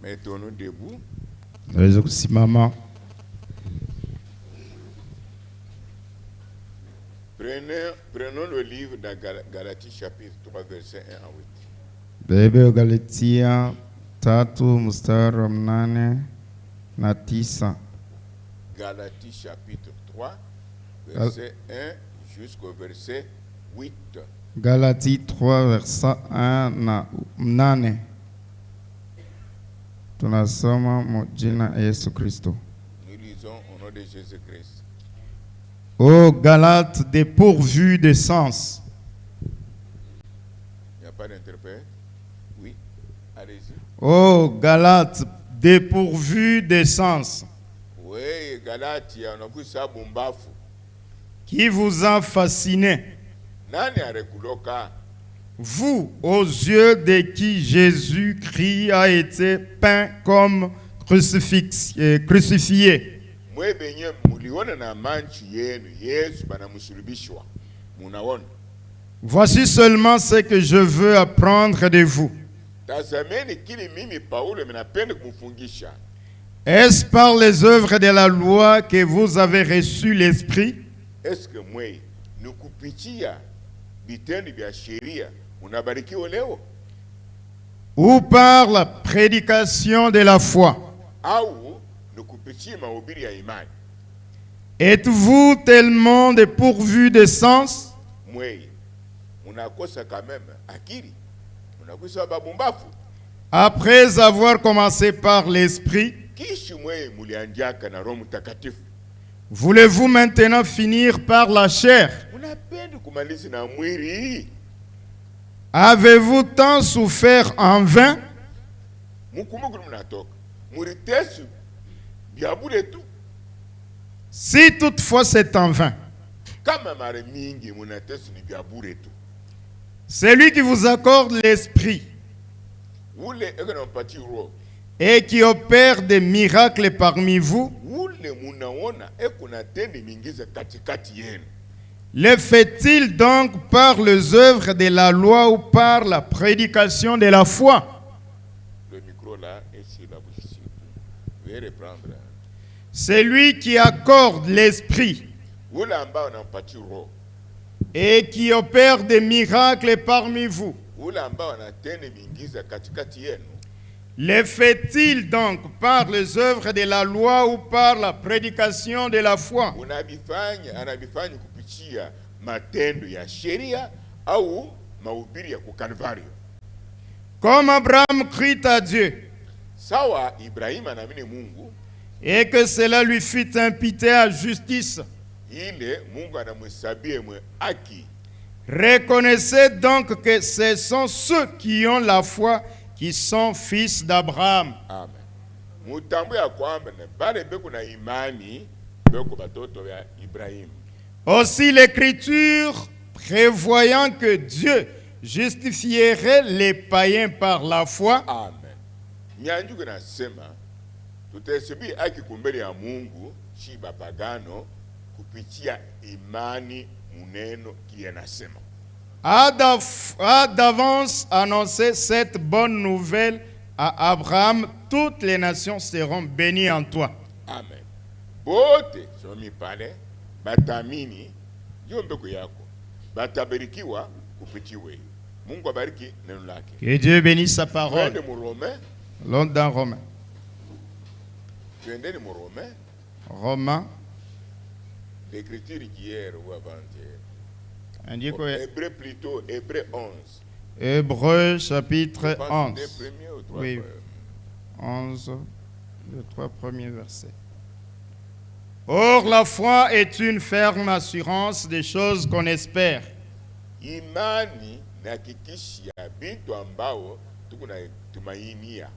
Mettons-nous debout. Maman. Prenons le livre de Galatie chapitre 3 verset 1 à 8. Bebe Galatia 3 mstari wa 8 na 9. Galatie chapitre 3 verset 1 jusqu'au verset 8. Galatie 3 verset 1 na 8. Tunasoma mjina Yesu Kristo. Nous lisons au nom de Jésus-Christ. Ô Galates dépourvus de sens. Il n'y a pas d'interprète? Oui, allez-y. Ô Galates dépourvus de sens. Oui, Galatia, on a vu ça bombafu. Qui vous a fasciné? Nani arekuloka? Vous, aux yeux de qui Jésus-Christ a été peint comme crucifié. Voici seulement ce que je veux apprendre de vous. Est-ce par les œuvres de la loi que vous avez reçu l'Esprit? Est-ce que moi, nous coupitia, bitendo vya sheria, unabarikiwa leo? Ou par la prédication de la foi? Au, nous kupitia mahubiri ya imani. Êtes-vous tellement dépourvu de sens? Moi, unakosa quand même akili. Unakosa babumbafu. Après avoir commencé par l'Esprit, Kishi moi mulianjaka na Roho Mtakatifu. Voulez-vous maintenant finir par la chair? Avez-vous tant souffert en vain? Si toutefois c'est en vain, c'est lui qui vous accorde l'Esprit et qui opère des miracles parmi vous. Le fait-il donc par les œuvres de la loi ou par la prédication de la foi? Le micro là est sur la bouche. Veuillez reprendre. C'est lui qui accorde l'Esprit et qui opère des miracles parmi vous. Le fait-il donc par les œuvres de la loi ou par la prédication de la foi? Comme Abraham crut à Dieu et que cela lui fut imputé à justice. Reconnaissez donc que ce sont ceux qui ont la foi qui sont fils d'Abraham. Aussi l'Écriture, prévoyant que Dieu justifierait les païens par la foi, a d'avance annoncé cette bonne nouvelle à Abraham: toutes les nations seront bénies en toi. Amen. Que Dieu bénisse sa parole. L'on dans Romains. Romains. L'écriture d'hier ou avant-hier. Hébreu plutôt, Hébreu 11. Hébreu chapitre 11. Oui, 11, les 3 premiers versets. Or, la foi est une ferme assurance des choses qu'on espère. Imani nahakikisha vitu ambao tunaitumainia.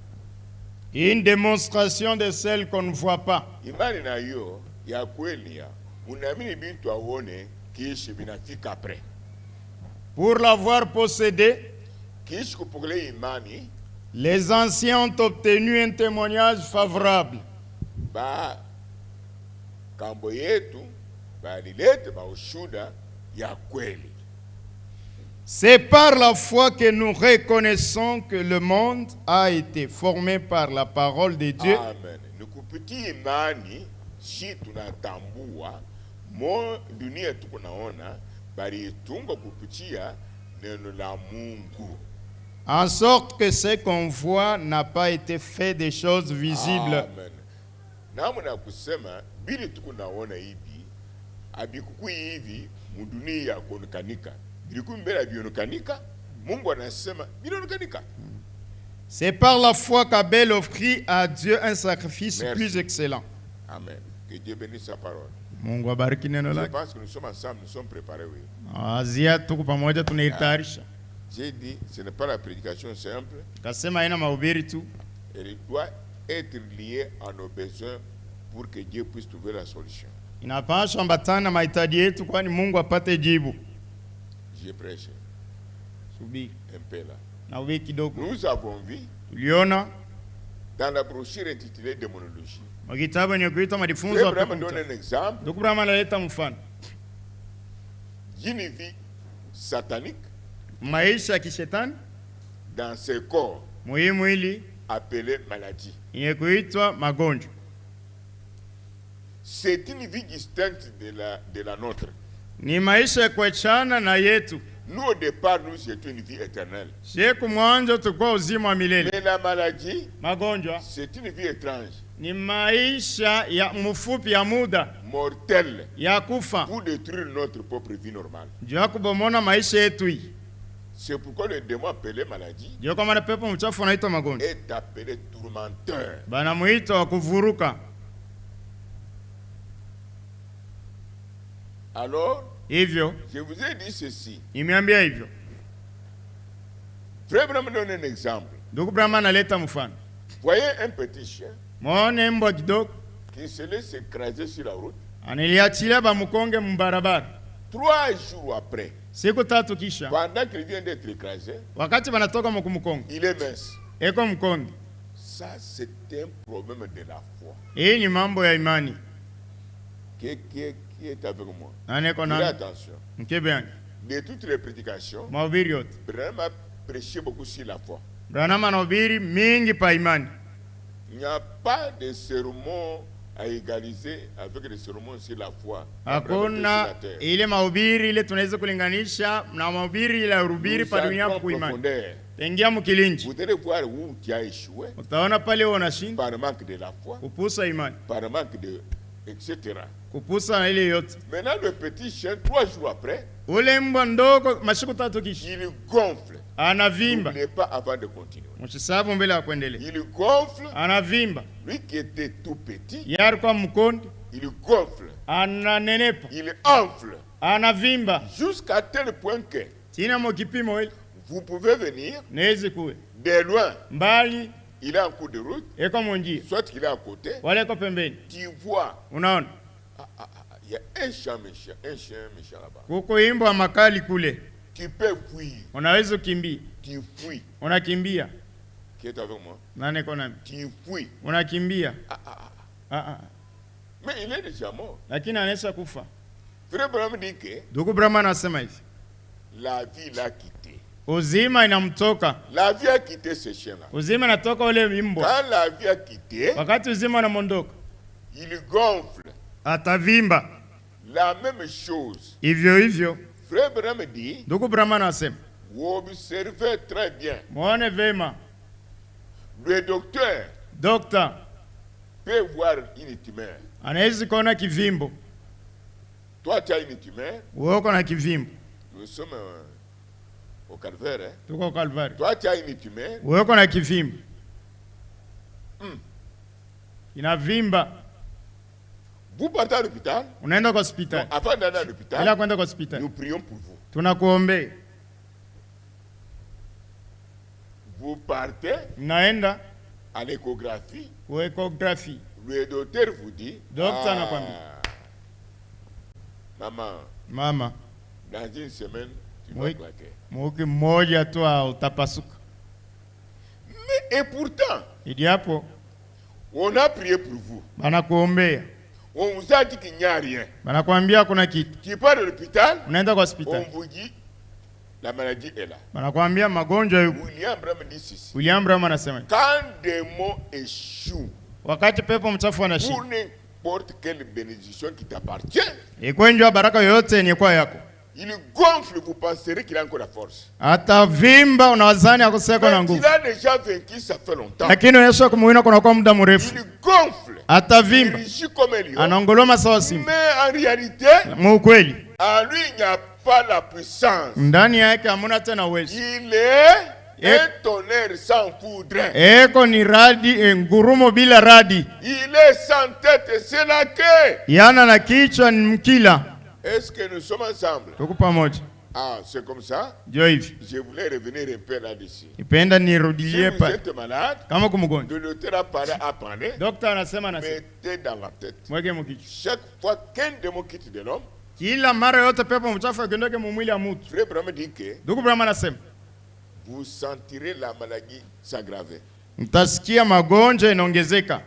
Une démonstration de celles qu'on ne voit pas. Imani na hiyo ya kweli ya unaamini vitu aone kisha vinafika après. Pour l'avoir possédé, kisha kupokea imani, les anciens ont obtenu un témoignage favorable. Ba kambo yetu balilete ba ushuda ya kweli. C'est par la foi que nous reconnaissons que le monde a été formé par la parole de Dieu. Amen. Nukupitia imani shi tunatambua dunia tuko naona bali tungo kupitia neno la Mungu. En sorte que ce qu'on voit n'a pas été fait des choses visibles. Amen. Namuna kusema bili tuko naona hivi abikuku hivi mudunia kuonekanika. Biliku mbele bionokanika, Mungu anasema bionokanika. C'est par la foi qu'Abel offrit à Dieu un sacrifice plus excellent. Amen. Que Dieu bénisse sa parole. Mungu abariki neno lake. Je pense que nous sommes ensemble, nous sommes préparés, oui. Azia tuko pamoja tunaitayarisha. J'ai dit, ce n'est pas la prédication simple. Kasema haina mahubiri tu. Elle doit être liée à nos besoins pour que Dieu puisse trouver la solution. Inapaswa ambatana na mahitaji yetu kwani Mungu apate jibu. Je prêche. Subiri. Un peu là. Na uwe kidogo. Nous avons vu Tuliona dans la brochure intitulée Démonologie. Kitabu ni kuitwa majifunzo ya Abraham donne un exemple. Ndugu Abraham analeta mfano. D'une vie satanique Maisha ya kishetani dans ce corps muhimu ili appelé maladie. yenye kuitwa magonjwa. C'est une vie distincte de la nôtre. Ni maisha ya kuachana na yetu. Nous au départ nous étions une vie éternelle. Siku mwanzo tulikuwa uzima wa milele. Mais la maladie, Magonjwa c'est une vie étrange. ni maisha ya mfupi ya muda Mortelle. ya kufa. Pour détruire notre propre vie normale. Juu ya kubomona maisha yetu hii. C'est pourquoi le démon appelé maladie Juu kama na pepo mchafu anaitwa magonjwa. est appelé tourmenteur. Banamuita wa kuvuruka. Alors, Hivyo je vous ai dit ceci. nimeambia hivyo. Frère Branham donne un exemple. Ndugu Abraham analeta mfano. Voyez un petit chien Mwone mbwa kidogo qui se laisse écraser sur la route. aniliachilia bamukonge mbarabara. 3 jours après, Siku tatu kisha pendant qu'il vient d'être écrasé, wakati banatoka mkumkonge il est mince. eko mkonge. Ça, c'est un problème de la foi. Hii ni mambo ya imani. Qui est avec moi? Nani eko Faites nani? attention. Mkebe yangu. De toutes les prédications, Mahubiri yote. Branham a prêché beaucoup sur la foi. Branham anahubiri mingi pa imani. Il n'y a pas de sermon à égaliser avec les sermons sur la foi. Hakuna ile mahubiri ile tunaweza kulinganisha na mahubiri ile hubiri pa dunia kwa imani. Tengia mkilinji. Vous allez voir où tu as échoué. Utaona pale unashinda. Par manque de la foi. Kupusa imani. Par manque de etc. Kupusa ile yote. Maintenant le petit chien 3 jours après, Ule mbwa ndogo mashiku tatu kisha il gonfle. anavimba. N'oubliez pas avant de continuer. Msisabu mbele ya kuendelea. Il gonfle. Anavimba. Lui qui était tout petit, Yari kwa mkondi. il gonfle. Ananenepa. Il enfle. Anavimba. Jusqu'à tel point que Tina mo kipimo ile. vous pouvez venir Nezi kuwe. de loin. Mbali Il est en cours de route, eko monjia. soit qu'il est à côté. Wale eko pembeni. Tu vois, Unaona? il y a un chien méchant là-bas. Kuko imbo makali kule. Tu peux fuir. Unaweza kukimbia. Tu fuis. Unakimbia. Qui est avec moi? Nani eko nami? Tu fuis. Unakimbia. Mais il est déjà mort. Lakini anaweza kufa. Frère Branham dit que Ndugu Abraham anasema hivi. la vie l'a quitté. Uzima inamtoka. La vie a quitté ce chien-là. Uzima inatoka ule mbwa. Quand la vie a quitté, Wakati uzima unamondoka, il gonfle. atavimba. La même chose. Hivyo hivyo. Frère Branham dit, Ndugu Abraham anasema. vous observez très bien. Muone vema. Le docteur Dokta peut voir une tumeur. anaweza kuona kivimbo. Toi, tu as une tumeur. Wewe uko na kivimbo. Nous sommes au calvaire. Hein? Tuko Kalvari. Toi, tu as une tumeur. Wewe uko na kivimbo. Inavimba. Vous partez à l'hôpital. Unaenda kwa hospitali. Avant d'aller à Bila l'hôpital, kwenda kwa hospitali. nous prions pour vous. Tunakuombea. Vous partez Mnaenda à l'échographie. kwa ecography. Le docteur vous dit, Docteur anakwambia. maman, Mama, dans une semaine, tu vas Oui. claquer. mwiki mmoja tu utapasuka. Mais, et pourtant, Idi hapo on a prié pour vous. banakuombea. On vous a dit qu'il n'y a rien. Banakwambia kuna kitu. Tu pars à l'hôpital, Unaenda kwa on hospitali. vous dit, La maladie est là. Wanakuambia magonjwa yupo. William Branham dit ceci. William Branham anasema Quand des mots échouent wakati pepo mchafu anashika, pour n'importe quelle bénédiction qui t'appartient, ikwenjwa baraka yote yenye kwa yako, il gonfle, vous penserez qu'il a encore la force. atavimba, unawazani akoseko na nguvu. Il a déjà vaincu, ça fait longtemps. Lakini Yesu kumuina kuna kwa muda mrefu. Il gonfle, Atavimba, il rugit comme un lion. anaongoloma sawa simba. Mais en réalité, Mukweli en lui, il n'y a pas la puissance. ndani yake hamuna tena uwezo. Il est un tonnerre sans foudre. Eko ni radi, ngurumo bila radi. Il est sans tête, c'est la queue. Yana na kichwa ni mkila. Est-ce que nous sommes ensemble? Tuko pamoja. Ah, c'est comme ça. Jo hivi. Je voulais revenir un peu là-dessus. Ipenda Si nirudilie vous pa. êtes malade, Kama kumgonjwa. le docteur a parlé, Dokta anasema mettez dans la tête. mweke mkichwa. Chaque fois qu'un démon quitte de l'homme, Kila mara yote pepo mchafu akiondoke mu mwili ya mtu. Frère Branham dit que Ndugu Branham anasema vous sentirez la maladie s'aggraver. mtasikia magonjwa inaongezeka.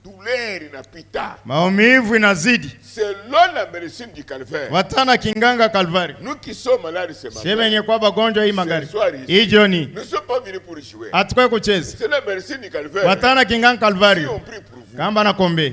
Douleur inapita. Maumivu inazidi. Selon la médecine du calvaire, Watana kinganga Kalvari. nous qui sommes malades ce Sema matin, yenye kwa magonjwa hii magari. ce soir ici, Hii jioni. nous ne sommes pas venus pour jouer. Atukwe kucheza. C'est la médecine du calvaire Watana kinganga Kalvari. qui ont pris pour vous. Kamba na kombe.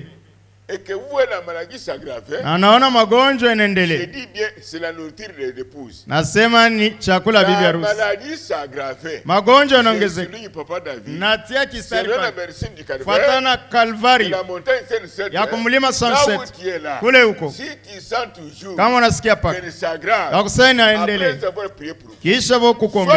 Et que vous voyez la maladie s'aggraver, Anaona magonjwa je inaendelea. dis bien, c'est la nourriture de l'épouse. Nasema ni chakula bibi La harusi. maladie s'aggraver. Magonjwa C'est yanaongezeka. celui papa David. Natia kistari Selon la pale. médecine du calvaire, Fatana de Kalvari. la montagne Sainte-Sept, Ya kumlima là où Sunset. tu es là, Kule huko. si tu sens toujours Kama unasikia paka. que ça aggrave, Yakusema après inaendelea. avoir prié pour vous, Kisha bo soit kukombe.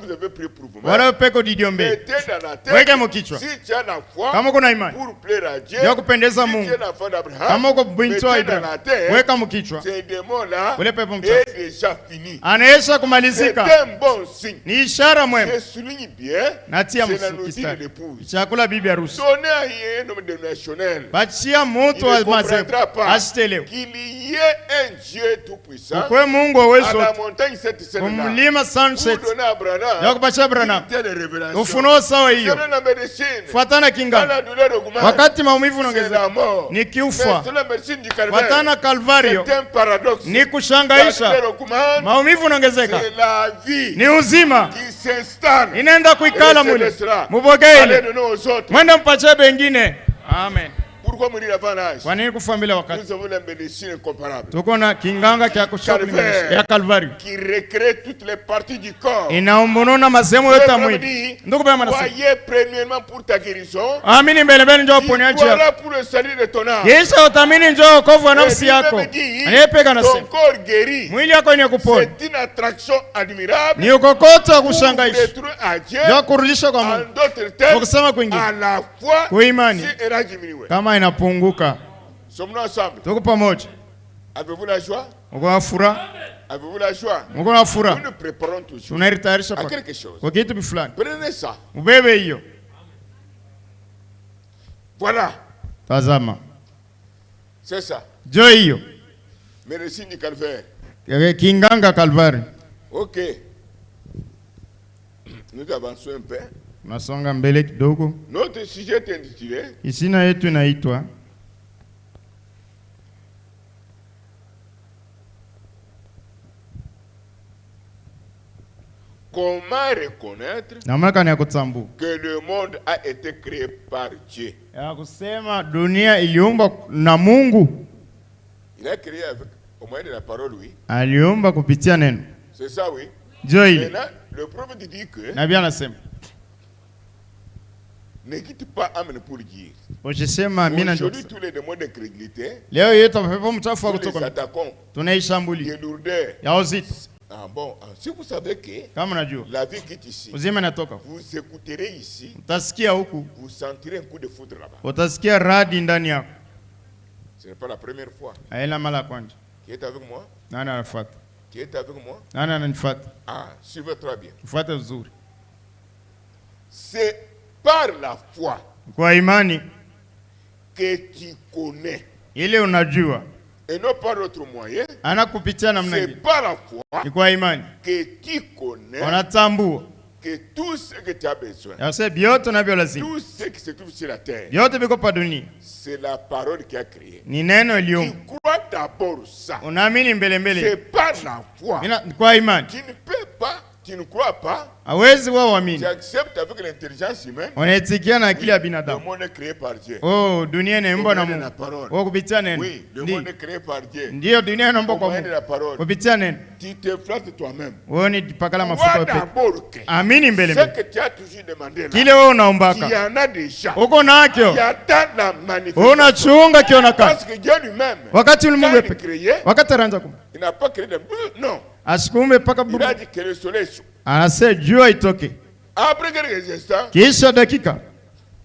vous avez prié pour vous, Wala peko didiombe. mettez dans la tête, Weke mkichwa. si tu as la foi Kama kuna imani. pour plaire à Dieu, Ya kupendeza si Mungu. tu es l'enfant d'Abraham, Kama uko binti wa mettez dans Ibrahim. la tête, Weka mkichwa. ces démons-là Ule pepo est mchafu. déjà fini. Anaisha C'est kumalizika. un bon signe. Ni ishara mwema. Je souligne bien, Natia c'est la nourriture de mkistari. l'épouse. Chakula bibi harusi. Donnez à un homme dénationnel Bachia mtu il wa ne comprendra mazebu. pas Asitelewe. qu'il y ait un Dieu tout-puissant Ukwe Mungu wa à uwezo la wote. montagne cette là Kumlima Sunset. pour donner à Branham Ya kupatia Branham. une telle révélation. Ufunuo sawa hiyo. Selon la médecine, Fuatana quand kinga. la douleur augmente, Wakati maumivu c'est unaongezeka. la mort. Ni Mais kiufa. selon la médecine du calvaire, Fuatana Kalvario. c'est un paradoxe. Ni La kushangaisha. douleur augmente, Maumivu unaongezeka. c'est la vie Ni uzima. qui s'installe. Inaenda kuikala Et mule. laissera. Mupokee ile. Allez-nous aux autres. Mwende mpatie bengine. Amen. Pourquoi mourir avant l'âge? Kwa nini kufa bila wakati? Nous avons la médecine incomparable Tuko na kinganga kya kushakulimisha ya Kalvari. qui recrée toutes les parties du corps. Inaombonona masehemu yote ya mwili. Ndugu bwana anasema. Croyez premièrement pour ta guérison. Amini mbele mbele njoo Tu uponyaji wako. croiras pour le salut de ton âme. Kisha utamini njoo wokovu wa Et nafsi yako. Bible dit, Anayepeka ton anasema. corps guéri. Mwili wako ni kupona. C'est une attraction admirable. Ni ukokoto wa Pour kushangaisha. retrouver à Dieu. Ndio kurudisha kwa En Mungu. d'autres Kwa termes, kusema kwingine. à la fois, Kwa imani. si elle a diminué. Kama inapunguka. Sommes-nous ensemble? Tuko pamoja. Avez-vous la joie? Uko na furaha? Avez-vous la joie? Uko na Nous furaha? nous préparons toujours Tunajitayarisha à kwa quelque chose. kwa kitu fulani. Prenez ça. Ubebe hiyo. Voilà. Tazama. C'est ça. Jo hiyo. Médecine du calvaire. Kinganga Kalvari. Ok. Nous avançons un peu. Nasonga mbele kidogo. Notre sujet est intitulé Isina yetu inaitwa comment reconnaître namna ya kutambua que le monde a été créé par Dieu. ya kusema dunia iliumbwa na Mungu. Il a créé avec, au moyen de la parole, oui. Aliumba kupitia neno. C'est ça, oui. Jo ile. Maintenant, le prophète dit que Nabii anasema ne quitte pas âme pour dire. ukisema amina ndio. Aujourd'hui, tous les démons d'incrédulité, Leo yetu pepo mchafu wa tous les kutoka attaquants tunaishambulia. de lourdeur. Ya uzito. Ah bon, si vous savez que Kama unajua la vie quitte ici, uzima inatoka. vous écouterez ici, Utasikia huku, vous sentirez un coup de foudre là-bas. utasikia radi ndani yako. Ce n'est pas la première fois. Haina mara kwanza. Qui est avec moi? Nani anafuata? Qui est avec moi? Nani ananifuata? Ah, suivez très bien. Fuata vizuri. C'est par la foi Kwa imani que tu connais. ile unajua. Et non par d'autres moyens. Ana kupitia namna C'est hii. par la foi Ni kwa imani. que tu connais Wanatambua que tout ce que tu as besoin, Yase vyote unavyo lazima, tout ce qui se trouve sur la terre, vyote viko pa dunia, c'est la parole qui a créé. ni neno Tu iliumba. crois d'abord ça. Unaamini mbele mbele, C'est pas la foi. kwa imani. Tu ne peux pas, tu ne crois pas, Hawezi wewe tu uamini, acceptes avec l'intelligence humaine. unaitikia na akili ya Le binadamu. monde est créé par Dieu. Oh, dunia inaumbwa na Au moyen de Mungu. la parole. Oh, kupitia neno. Oui, le Ndi- monde est créé par Dieu. Ndiyo, dunia inaumbwa Au kwa moyen de Mungu la parole. kupitia neno. Tu te flattes toi-même. Wewe ni pakala mafuta Crois wewe peke. d'abord que Amini mbele ce mbele, que tu as toujours demandé là, kile wewe il y unaombaka en a déjà. uko nakyo, Il attend la manifestation. unachunga kionekana. Parce que Dieu lui-même, Wakati quand ulimwengu il peke, créait, wakati anaanza kumba, il n'a pas créé de... Non. asikumbe paka Il a dit que le soleil soit. anasema jua itoke, Après quelques instants, kisha dakika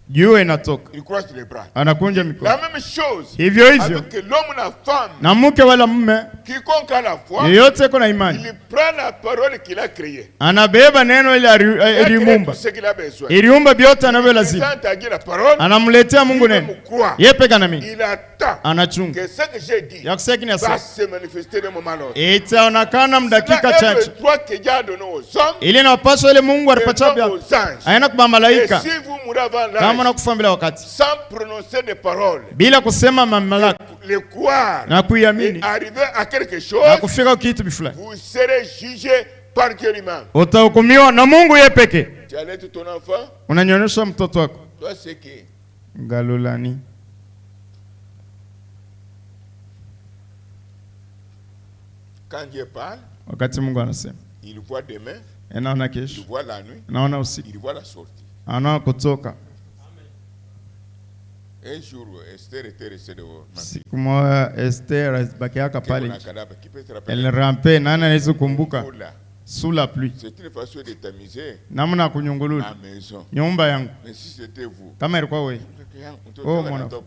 jua inatoka, il croise les bras. anakunja mikono. La même chose Hivyo hivyo avec l'homme et la femme. na mke wala mume Quiconque a la foi, yeyote kuna imani, il prend la parole qu'il a créée. anabeba neno ile Il a créé iliumba, tout ce qu'il a besoin. iliumba vyote anavyo Il lazima, présente à Dieu la parole. anamletea Mungu Il neno, me croit. yeye peke na mimi Il attend anachunga que ce que j'ai dit ya kusema kini va asa se manifester d'un moment à l'autre. itaonekana mdakika Cela est chache, le droit que Dieu a donné aux hommes ili napaswa ile Mungu et alipatia non vya aux anges. aina kwa Et malaika, si vous mourrez avant kama l'âge, nakufa mbele ya wakati, sans prononcer des paroles, bila kusema mamlaka les croire na et kuiamini arriver à quelque na chose, kufika kitu fulani, vous serez jugé par Dieu lui-même. utahukumiwa na Mungu yeye peke. Tu allais tout ton enfant, Unanyonyesha mtoto wako toi c'est qui? galulani, Quand Dieu parle, wakati Mungu anasema, il voit demain, anaona il kesho, voit la nuit, anaona usiku, il voit la sortie. anaona kutoka. Un jour, Esther était restée dehors. Siku moja Esther alibakiaka Qui est pale mon cadavre? Qui peut se rappeler? elle rampe, nani anaweza kukumbuka? Oh là, Sous la pluie, c'est une façon de tamiser namna ya la kunyungulula maison. nyumba yangu. Mais si c'était vous, Kama ilikuwa wewe, Oh, mon enfant.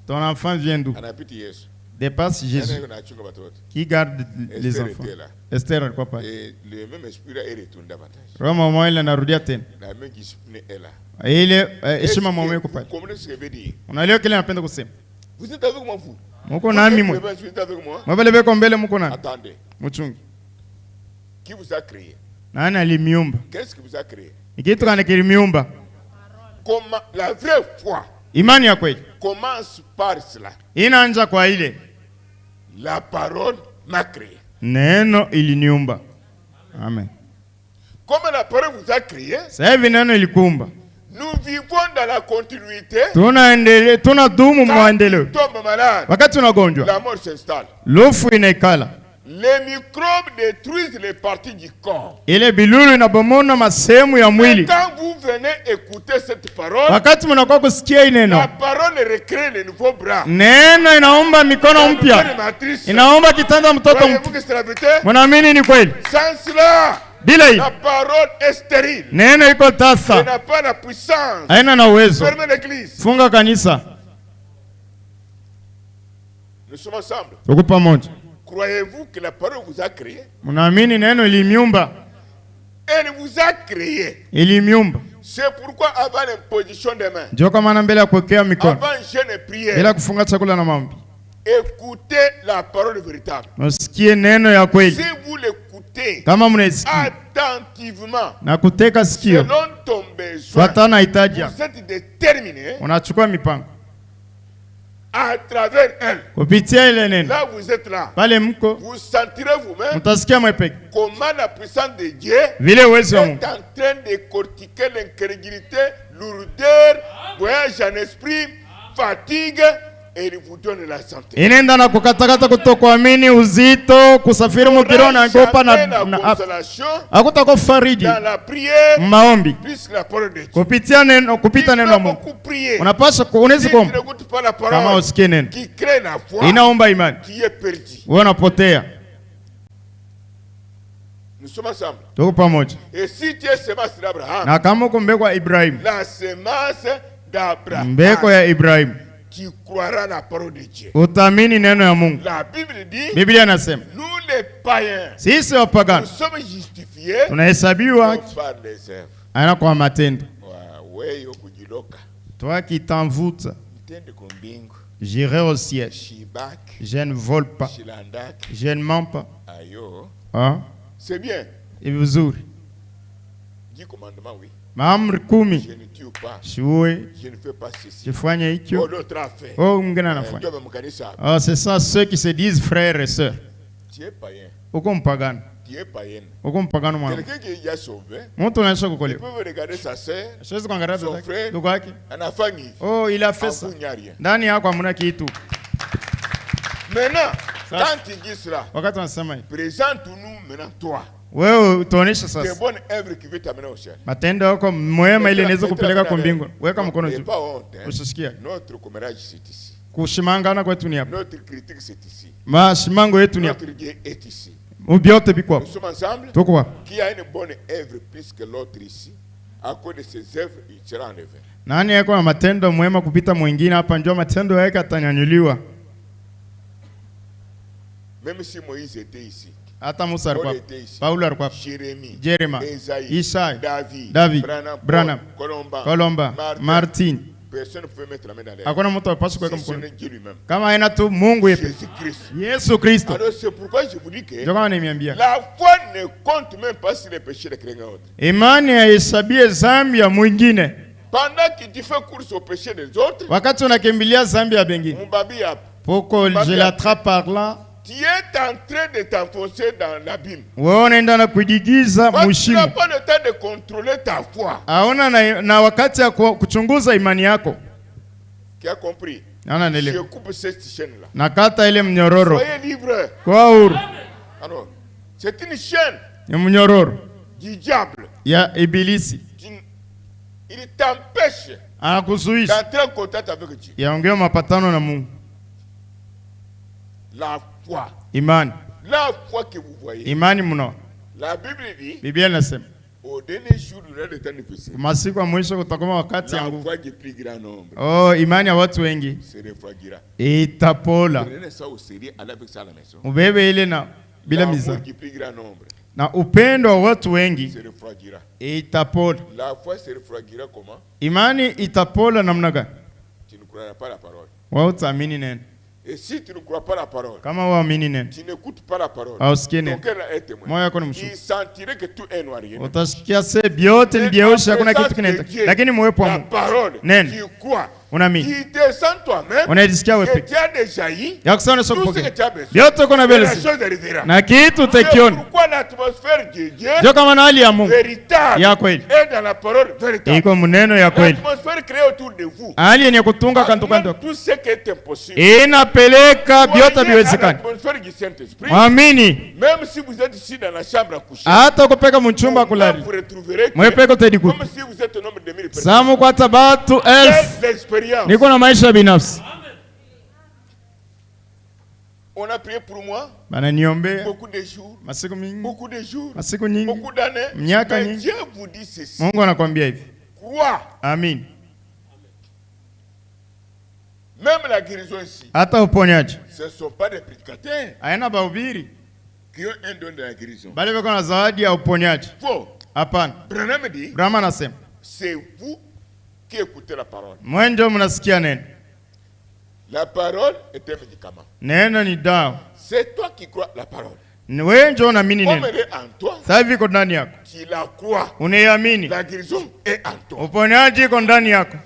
ton enfant vient d'où? anapita Yesu. Dépasse Jésus Nani anachunga watoto? qui garde les Esther enfants. était là. Esther alikuwa pale. Et le même esprit là est retourné davantage. Roho mama ile anarudia tena La même discipline est là. ile Est-ce heshima que mama vous yuko pale. comprenez ce que je veux dire? Unaelewa kile napenda kusema? Vous êtes avec moi, vous? Muko nami Vous mwe êtes avec moi? mwabele beko mbele, muko nami Attendez. mchungi. Qui vous a créé? Nani alimiumba? Qu'est-ce qui vous a créé? Ni kitu gani kilimiumba? Comment la vraie foi Imani ya kweli commence par cela. inaanza kwa ile La parole m'a créé. neno iliniumba. Amen. Comme la parole vous a créé, Sasa hivi neno ilikuumba, nous vivons dans la continuité. tunaendelea, tunadumu Quand maendeleo. tu tombes malade, Wakati unagonjwa, la mort s'installe. lufu inaikala, Les microbes détruisent les parties du corps. ile bilulu inabomona masehemu ya Mais mwili. quand vous venez écouter cette parole, Wakati mnakuwa kusikia hii neno, la parole recrée les nouveaux bras. neno inaomba mikono La nouvelle mpya, matrice. inaomba kitanda mtoto Croyez-vous mpya. que c'est la vérité? Mnaamini ni kweli? Sans cela, Bila hii la parole est stérile. neno iko Elle tasa, n'a pas la puissance. haina na uwezo. Fermez l'église. Funga kanisa, Nous sommes ensemble. tuko pamoja. Croyez-vous que la parole vous a créé? Mnaamini neno ilimiumba? Elle vous a créé. Ilimiumba. C'est pourquoi avant l'imposition des mains, Ndio kwa maana mbele ya kuwekea mikono, avant jeûne et prière, bila kufunga chakula na maombi, écoutez la parole véritable. msikie neno ya kweli. Si vous l'écoutez Kama mnaisikia attentivement, na kuteka sikio, selon ton besoin, fuatana na hitaji yako, vous êtes déterminé unachukua mipango à travers elle. kupitia ile neno. Là, vous êtes là. Pale mko Vous sentirez vous-même mtasikia mwepeke comment la puissance de Dieu vile uwezo wa est Mungu en train de cortiquer l'incrédulité, lourdeur, voyage en esprit, fatigue, et il vous donne la santé. inaenda na kukatakata kutokuamini, uzito, kusafiri mukiro na ngopa Jamais na la consolation hakutako fariji dans la prière, maombi puisque la parole de Dieu. kupitia neno, kupita Il neno faut la Mungu. beaucoup prier. Unapaswa Si unaweza tu kuomba n'écoutes pas la kama parole usikie neno, qui crée la foi, inaomba imani, tu es perdu. wewe unapotea. Nous sommes ensemble. Tuko pamoja. Et si tu es semence d'Abraham, Na kama uko mbeko ya Ibrahim, la semence d'Abraham, mbeko ya Ibrahim, tu croiras la parole de Dieu. utaamini neno ya Mungu. La Bible dit, Biblia inasema nous les païens, sisi nous wapagani sommes justifiés tunahesabiwa par les œuvres. aina kwa matendo. Wewe kujiloka. Toi qui t'envoûtes, Tende kumbingu, j'irai au ciel. shibak, Je ne vole pas, shilandak, je ne mens pas. ayo. Hein? C'est bien. Ni vizuri. 10 commandements, oui. Maamri 10. Je ne tue pas. Siue. Je ne fais pas ceci. Sifanye hicho. L'autre a fait. Oh, mwingine anafanya. Oh, c'est ça ceux qui se disent frères et sœurs. Tu es païen. Uko mpagano. Tu es païen. Uko mpagano mwana. Quelqu'un qui est sauvé. Mtu anaweza Il kukolewa. peut regarder sa sœur, Son frère. Ndugu yake. en enfant Yves. Oh, il a fait ça. Ndani yako hamna kitu. Maintenant, quand tu dis cela, Wakati wanasema hivi. présente-nous maintenant toi. Wewe utaonesha Tes sasa. bonnes œuvres qui veulent t'amener au ciel. Matendo yako mwema ile inaweza kupeleka kwa mbingu. Weka mkono N'aie juu. pas honte. Usisikia. Notre commérage c'est ici. Kushimangana kwetu ni hapa. Notre critique c'est ici. Mashimango yetu ni hapa. Notre Dieu est ici. Ubyote biko Nous sommes ensemble. Tuko hapa. Qui a une bonne œuvre plus que l'autre ici, à cause de ses œuvres, il sera enlevé. Nani yako na matendo mwema kupita mwingine hapa, njoo matendo yake atanyanyuliwa. Même si Moïse était ici, Hata Musa alikuwa, Paul était ici, Paulo alikuwa, Jérémie, Jerema, Esaïe, Isai, David, Branham, Colomba, Martin. Personne ne pouvait mettre la main dans l'air. Hakuna mtu apaswa kuweka Si ce mkono. n'est Dieu lui-même. Kama haina tu Mungu yepe. Jésus-Christ. Yesu Kristo. Alors c'est pourquoi je vous dis que Ndio kama nimeambia. la foi ne compte même pas sur les péchés de quelqu'un d'autre. Imani haihesabie dhambi ya mwingine. Pendant que tu fais course au péché des autres, Wakati unakimbilia dhambi ya bengine. mon babi a Poko je l'attrape par là. tu es en train de t'enfoncer dans l'abîme. Wewe unaenda na kujigiza Tu n'as mushimo. pas le temps de contrôler ta foi. Hauna na wakati ya kuchunguza imani yako. Qui a compris? Ana Je nele. coupe cette chaîne-là. Nakata ile mnyororo. Soyez libre. Kwa huru. Alors, c'est une chaîne Ya mnyororo du diable. ya ibilisi. Il t'empêche Anakuzuisha d'entrer en contact avec Dieu. yaongea mapatano na Mungu. La foi. Imani. La foi que vous voyez. Imani mno. La Bible dit, Biblia inasema au dernier jour, il y aura des temps difficiles. masiku ya mwisho kutakuwa wakati ya La nguvu. foi du plus grand nombre Oh, imani ya watu wengi se refroidira. itapola. Prenez ça au sérieux, allez avec ça à la maison. Ubebe ile na bila L'amour miza. du plus grand nombre Na upendo wa watu wengi se refroidira. itapola. La foi se refroidira comment? Imani itapola namna gani? Tu ne croiras pas la parole. Wewe utaamini neno. Et si tu ne crois pas la parole, Kama waamini neno, tu n'écoutes pas la parole, hausikie ton neno, cœur est témoin. moyo wako ni mshuhuda. Il sentirait que tout est noir. Utasikia se vyote ni vyeusi, hakuna kitu kinaita. Lakini mwepo wa la Mungu parole, neno tu crois, unaamini, tu te sens toi-même, unajisikia wewe que peke tu as déjà eu ya kusana sio tout ce que kupokea tu as besoin. vyote uko na Et mbele la zako chose arrivera. na kitu C'est utakiona. pourquoi l'atmosphère de Dieu Ndio kama na hali ya Mungu véritable ya kweli est dans la parole véritable. iko mneno ya kweli, L'atmosphère créée autour de vous, hali yenye kutunga kanto kanto tout ce qui est impossible. inapeleka vyote Voyez viwezekana. l'atmosphère du Saint-Esprit. Mwamini Même si vous êtes ici dans la chambre à coucher, hata kupeka mchumba kulali vous retrouverez que, mwepeko tedikuta comme si vous êtes un nombre de 1000 personnes. samu kwa tabatu elfu. Quelle expérience. Niko na maisha binafsi, On a prié pour moi bananiombea beaucoup de jours, masiku mingi, beaucoup de jours, masiku nyingi. beaucoup d'années. Miaka Mais nyingi. Dieu vous dit ceci. Mungu anakuambia hivi, Crois. amini. Même la guérison ici, Hata uponyaji ce ne sont pas des prédicateurs haina bahubiri, qui ont un don de la guérison. bali wako na zawadi ya uponyaji. Faux. Hapana, Branham dit, Brahma anasema c'est vous qui écoutez la parole. mwe ndio mnasikia neno. La parole est un médicament. Neno ni dawa. C'est toi qui crois la parole. Wewe ndio unaamini Comme neno. elle est en toi, Sasa hivi iko ndani yako, tu la crois. unaiamini. La guérison est en toi. Uponyaji iko ndani yako.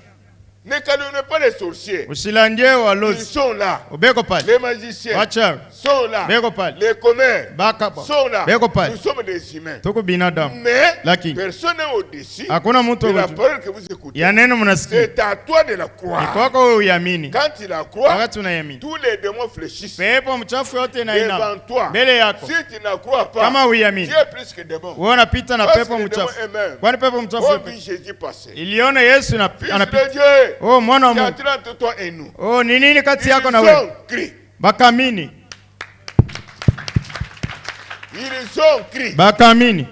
Ne calomniez pas les sorciers. Usilanje Ils walozi, sont là. ubeko pale. Les magiciens Wacha sont là. beko pale, Les commères baka pa sont là. beko pale. Nous sommes des humains. Tuko binadamu, Mais lakini personne n'est au-dessus hakuna mtu de la wote parole que vous écoutez. ya neno mnasikia. C'est à toi de la Ni croire. kwako wewe uiamini. Quand tu la crois, Wakati unaiamini, tous les démons fléchissent pepo mchafu yote inainama devant toi. mbele yako. Si tu ne crois pas, Kama uiamini, tu es plus que démon. wewe unapita na Parce pepo que le démon mchafu. est même. Kwani pepo mchafu Oh, yupi? oui, Jésus passé. Iliona Yesu Fils anapita. de Dieu, Oh, mwana wa qui est Mungu. entre toi et nous. Oh, ni nini kati yako na Ils wewe? ont crié. Bakamini, Ils ont crié bakamini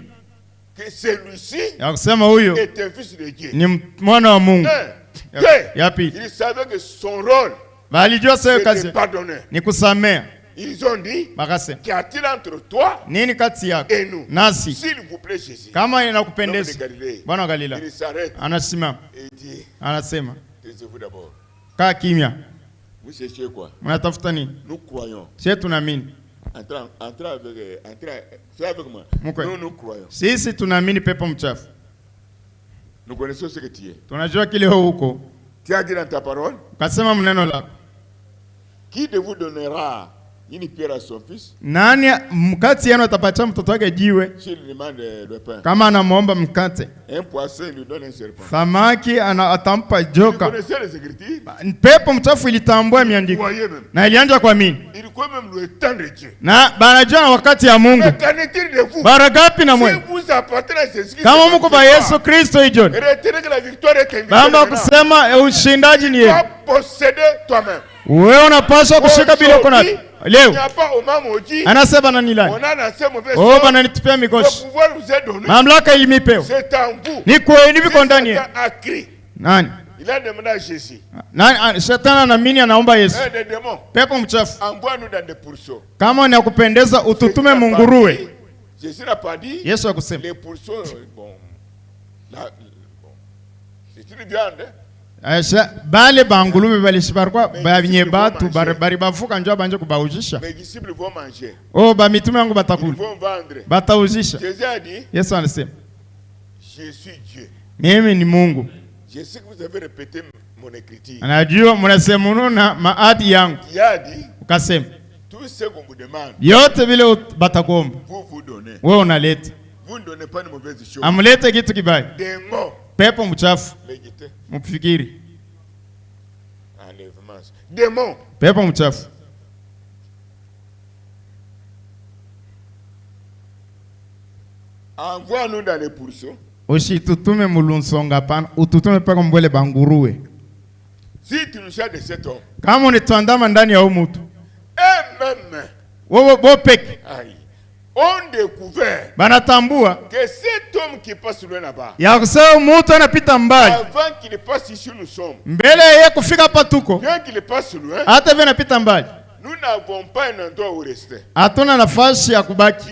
que celui-ci ya kusema huyo est un fils de Dieu. ni mwana wa Mungu. Un. Deux. Ya pili, Ils savaient que son rôle balijua sasa c'est kazi de pardonner. ni kusamea. Ils ont dit, Bakasema qu'y a-t-il entre toi nini kati yako et nous? nasi? S'il vous plaît, Jésus. Kama L'homme inakupendeza, de Galilée. Bwana wa Galila Il s'arrête anasimama, et il dit, anasema taisez-vous d'abord. kaa kimya, Vous cherchez quoi? mnatafuta nini? Nous croyons. Sisi tunaamini, Entrez avec moi. Mkwe. Nous croyons. sisi tunaamini pepo mchafu. Nous connaissons ce que tu es. Tunajua kile huko. Tu as dit dans ta parole. Ukasema mneno lako. Qui de vous donnera une pierre à son fils? Nani mkati yenu atapatia mtoto wake jiwe S'il demande le pain. kama anamwomba mkate? Un poisson, il lui donne un serpent. Samaki atampa Vous joka. connaissez les Écritures? Pepo mchafu ilitambua miandiko Voyez même. na ilianza kuamini, Il croit même le temps de Dieu. na banajua na wakati ya Mungu. Mais qu'en est-il de vous? Bara gapi na Si mwe vous appartenez à Jésus-Christ, kama mko ba Yesu Kristo hiyo, retenez que la victoire est invitée. bamba maintenant. kusema ushindaji ni Tu yeye. dois posséder toi-même. Wewe unapaswa kushika bila uko nayo. Il Leo n'y a pas au moment où dit, anasema na nilani, on a lancé mauvais oh sort. bananitupia Le mikoshi, pouvoir nous est donné. mamlaka ilimipewa. C'est en vous. Ni kweli viko Si ndani yetu. Satan a crié, Nani? il a demandé à Jésus, Nani? Shetani anaamini, anaomba Yesu. un des démons, Pepo mchafu, envoie-nous dans des pourceaux. kama ni ya kupendeza ututume Jésus n'a pas munguruwe. dit- Jésus n'a pas dit, Yesu akusema les pourceaux, bon, c'est une viande. bale bangulume balishibarwa Mais babinye disciples batu vont manger. bari bavuka njo banje kubaujisha. Mes disciples vont manger, Oh, ba mitume yangu ils batakula, vont vendre. bataujisha. Jésus a dit, Yesu anasema je suis Dieu. mimi ni Mungu. Je sais que vous avez répété mon écriture. Anajua mnasema na maadi yangu. Il a dit, Ukasema tout ce qu'on vous demande, yote vile batakuomba vous vous donnez. wewe unaleta. Vous ne donnez pas de mauvaises choses. Amlete kitu kibaya. Des mots. Pepo mchafu, Méditez. mfikiri. Enlèvement. Démons. Pepo mchafu, Envoie-nous dans les pourceaux. usitutume mulunsonga pana, ututume paka mbele banguruwe. Si tu nous cherches de cet homme, Kama unituandama ndani ya huyu mtu, et même, wewe bopeke aïe, on découvert banatambua que cet homme qui passe loin là-bas, ya kusema mtu anapita mbali avant qu'il passe ici nous sommes, mbele yeye kufika hapa tuko, bien qu'il passe loin, hata vile anapita mbali, nous n'avons pas un endroit où rester. hatuna nafasi ya kubaki.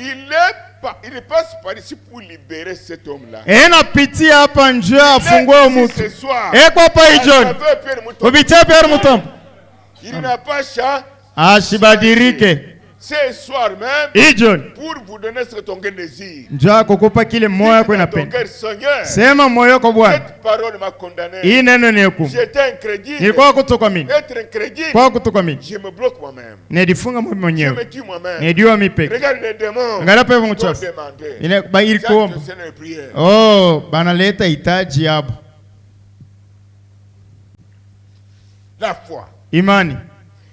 Il passe par ici pour libérer cet homme-là. Napitia hapa njoo afungue Même si mtu. ce soir, Eko hapa à ijoni. travers Pierre Mouton, Kupitia Pierre Mutombo. il n'a pas changé. Ashibadirike. Ce soir même, Ijoni. pour vous donner ce que ton cœur désire. Njoo kukupa kile moyo wako Ton inapenda. cœur, Seigneur, Sema moyo wako Bwana. cette parole m'a condamné. Hii neno ni hukumu. J'étais incrédule. Nilikuwa kutoka mimi. Être incrédule, Kwa kutoka mimi. je me bloque moi-même. Nilifunga mimi Je mwenyewe. me tue moi-même. Nijua mipeke. Regarde les démons. Angalia pepo Ils mchafu. ont demandé. Ile bairi Chante kuomba. le Seigneur et prière. Oh, banaleta hitaji hapo. La foi. Imani.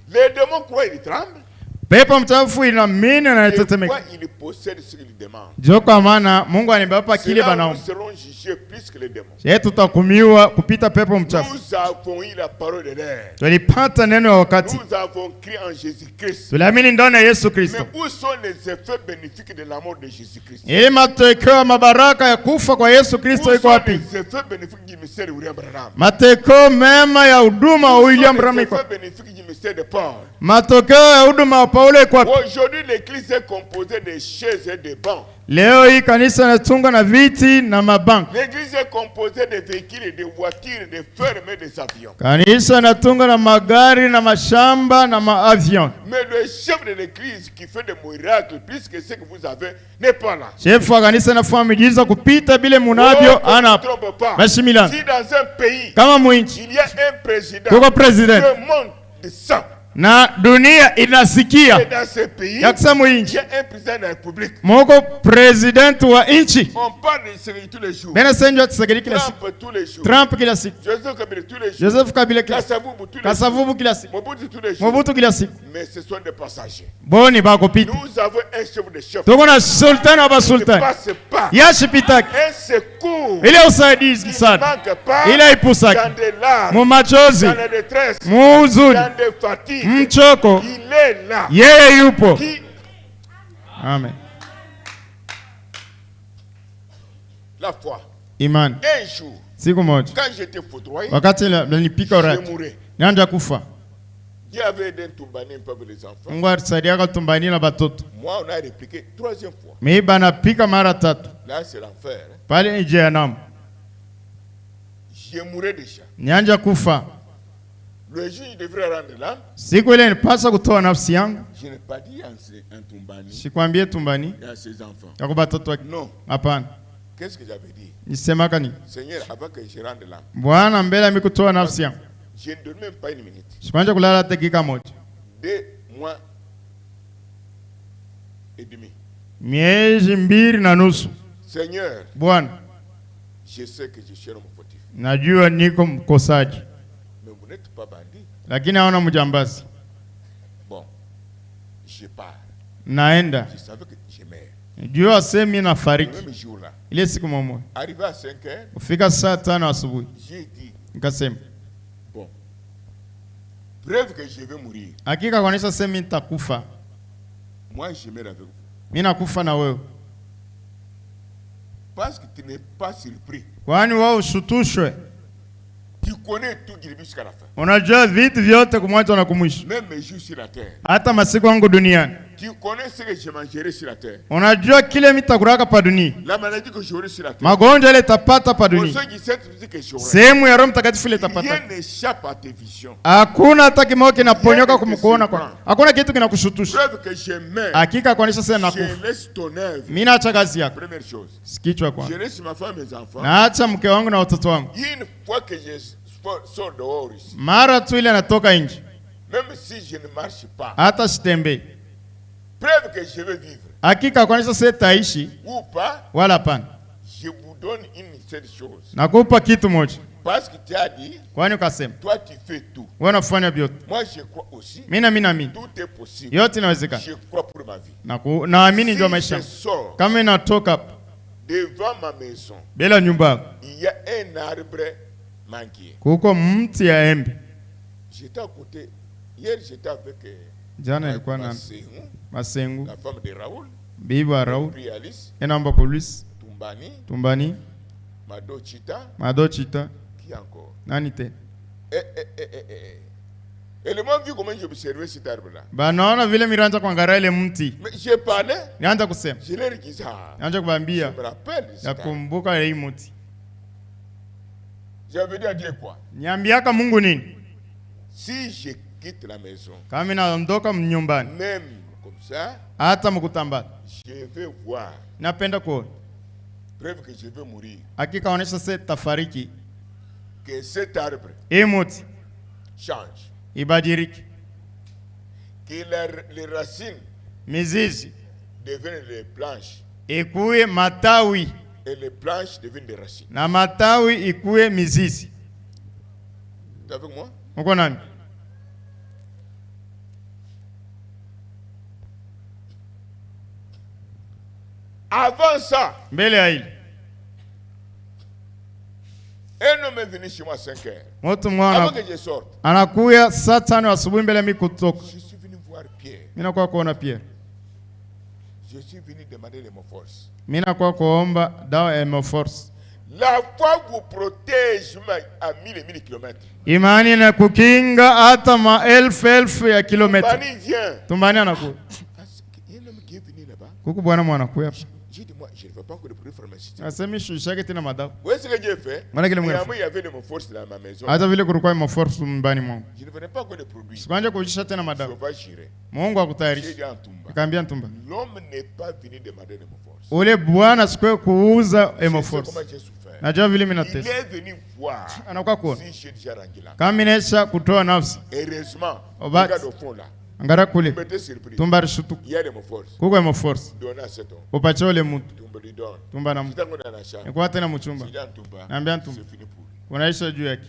Les démons croient, ils tremblent. Pepo mchafu inaamini na Et inatetemeka. quoi ils possèdent ce qu'ils demandent. Ndio kwa maana Mungu anibapa C'est kile là où nous banaomba. serons jugés plus que les démons. Yeye tutakumiwa kupita pepo mchafu. Nous avons eu la parole de l'air. Tulipata neno ya wakati. Nous avons crié en Jésus-Christ. Tuliamini ndani ya Yesu Kristo. Mais où sont les effets bénéfiques de la mort de Jésus-Christ? Ili matokeo ya mabaraka ya kufa kwa Yesu Où Kristo iko sont wapi? les effets bénéfiques du mystère de William Branham? Matokeo mema ya huduma wa Où sont William les Branham iko. effets bénéfiques du mystère de Paul? Matokeo ya huduma wa Paulo iko wapi? Aujourd'hui, l'église est composée de chaises et de bancs. Leo hii kanisa inatunga na viti na mabanki. L'église est composée de véhicules et de voitures, de fermes et des avions. Kanisa inatunga na magari na mashamba na maavion. Mais le chef de l'église qui fait des miracles plus que ce que vous avez n'est pas là. Shefu wa kanisa anafanya miujiza kupita bile Oh, munavyo ne ana me trompe pas. Bashimilana. Si dans un pays, Kama mwinchi il y a un président, kuko president le monde de sang. na dunia inasikia Et dans ce pays, ya kusema il mwinchi y a un président de la République. muko president wa nchi On parle de ce tous les jours. bena senjwa Tshisekedi kila siku, Trump tous les jours. Trump kila siku, Joseph Kabila tous les jours. Joseph Kabila kila siku, Kasavubu tous les jours. Kasavubu kila siku, Mobutu tous les jours. Mobutu kila siku. Mais ce sont des passagers. Boni bako pita. Nous avons un chef de chef. Tuko na sultani wa Ne basultani passe pas. yashipitaki Un secours. ile usaidizi Il ne sana manque pas ile ipusaki dans des larmes, mu machozi dans la détresse, mu huzuni dans des fatigues. mchoko, Il est là. yeye yupo. Qui, Amen. la foi. Imani. Un jour, Siku moja quand j'étais foudroyé, wakati nilipika je uraki mourais. nianja kufa, Dieu avait aidé Tumbani un peu avec les enfants. Mungu alisaidia tumbani na batoto Moi, on a répliqué troisième fois. mimi banapika mara tatu Là, c'est l'enfer. Hein. pale ni jehanamu, Je mourais déjà. nianja kufa. Le jour, je devrais rendre l'âme. Siku ile nipasa kutoa nafsi yangu, Je n'ai pas dit en Tumbani sikwambie tumbani et à ses enfants. ya kwa batoto wake, Non. hapana. Qu'est-ce que j'avais dit? Nisemaka ni Seigneur, avant que je rende là, Bwana, mbele mimi kutoa nafsi yangu, je ne donne même pas une minute. sikuanza kulala dakika moja. 2 mois et demi. Miezi 2.5. Seigneur, Bwana, je sais que je suis un homme fautif. najua niko mkosaji, Mais vous n'êtes pas bandit. lakini haona mjambazi. Bon, je pars. Naenda. Je savais que je meurs. Jua semi Le nafariki. même jour-là, Ile siku moja. arrivé à 5 heures, Ufika saa 5 asubuhi. j'ai dit, Nikasema, bon, preuve que je vais mourir. hakika kuonesha semi nitakufa. Moi, je meurs avec vous. Mimi nakufa na wewe. Parce que tu n'es pas surpris. Kwani wao ushutushwe. Tu connais tout Guinée jusqu'à la fin. Unajua vitu vyote kumwanzo na kumwisho. Même mes jours sur la terre. Hata masiku yangu duniani. Tu connais ce que je mangerai sur la terre. Unajua kile mitakuraka pa dunia. La maladie que j'aurai sur la terre. Magonjwa ile tapata pa Pour dunia. ceux qui savent que j'aurai. Sehemu ya Roho Mtakatifu ile tapata. Rien n'échappe à tes visions. Hakuna hata kimoja kinaponyoka kumkuona kwa. Hakuna kitu kinakushutusha. Preuve que je meurs. Hakika kuonesha sasa nakufa. Je laisse ton œuvre. Mimi naacha kazi yako. Première chose. Sikichwa kwa. Je laisse ma femme et mes enfants. Naacha mke wangu na watoto wangu. Une fois que je sors dehors ici, Mara tu ile natoka nje. même si je ne marche pas, Hata sitembei. preuve que je vais vivre Hakika kuonesha sasa taishi ou pas, wala hapana. je vous donne une seule chose. Nakupa kitu moja. Parce que tu as dit, Kwani ukasema toi tu fais tout. wewe unafanya vyote. Moi je crois aussi, Mimi naamini tout est possible. yote inawezekana. Je crois pour ma vie. Naamini Si ndio maisha. je sors Kama inatoka hapa devant ma maison, bila nyumba, il y a un arbre manqué. kuko mti ya embe. J'étais à côté. Hier, j'étais avec Jana ilikuwa na Masengu, Masengu, la femme de Raoul, bibi wa Raul, puis Alice, enaomba polisi, Tumbani, Tumbani, Mado Chita, Madochita, qui encore. nani tena? Et le monde vu comment je observais cet arbre-là. Banaona vile miranja kuangalia ile mti. Mais j'ai parlé, Nianza kusema. je leur dis ça. Nianza Je kubambia me rappelle de cet ya arbre. kumbuka hii mti. J'avais dit à Dieu quoi? Niambiaka Mungu nini? Si je quitte la maison, Kama naondoka mnyumbani, même comme ça, hata mkutambata. je vais voir. Napenda kuona. Preuve que je vais mourir. Hakika onesha sasa tafariki. Que cet arbre Hii mti change. ibadilike. Que les racines Mizizi deviennent les planches. ikuwe matawi Et les planches deviennent des racines. na matawi ikuwe mizizi. Tu es avec moi? Uko nani? Avant ça, Mbele ya hili un homme est venu chez moi à 5 heures. mtu Avant mwana que je sorte, anakuya saa 5 asubuhi mbele mimi kutoka. je suis venu voir Pierre. Mimi nakuwa kuona Pierre. Je suis venu demander les mots force. Mimi nakuwa kuomba dawa ya Hemoforce. La foi vous protège à 1000 et 1000 kilomètres. Imani na kukinga hata maelfu ya kilomita. Tumbani vient. Tumbani anakuwa. Il y a un homme qui est venu là-bas. Kuku bwana mwana kuya. J'ai dit, moi, je ne veux pas que le produit pharmaceutique. Asemi shushake tena madawa. Vous voyez ce que Dieu fait? Maana kile Il Mungu. y avait les mots force dans ma maison. Hata vile kulikuwa Hemoforce nyumbani mwangu. Je ne venais pas que le produit. Sikanja kuisha tena Je madawa. vais gérer. Mungu J'ai akutayarisha. dit en Tumba. Akaambia Ntumba. L'homme n'est pas venu demander les mots force. Ule bwana sikwe kuuza Je sais Hemoforce. comment j'ai souffert. Najua vile mimi Il natesa. est venu voir Anakuwa kuona. si j'ai déjà rendu là. Kama inesha kutoa nafsi. Heureusement, Obat. regarde au fond là. Angara kule. Je m'étais surpris. Tumba rishutu. Il y a des mots force. Kuko Hemoforce. Donne à cet homme. Upache ule mtu. Tumba lui donne. Tumba na Si mtu. t'as qu'on a la chambre, Nikuwa tena mchumba. si dans Tumba, Naambia Ntumba. c'est fini pour lui. Unaisha juu yake.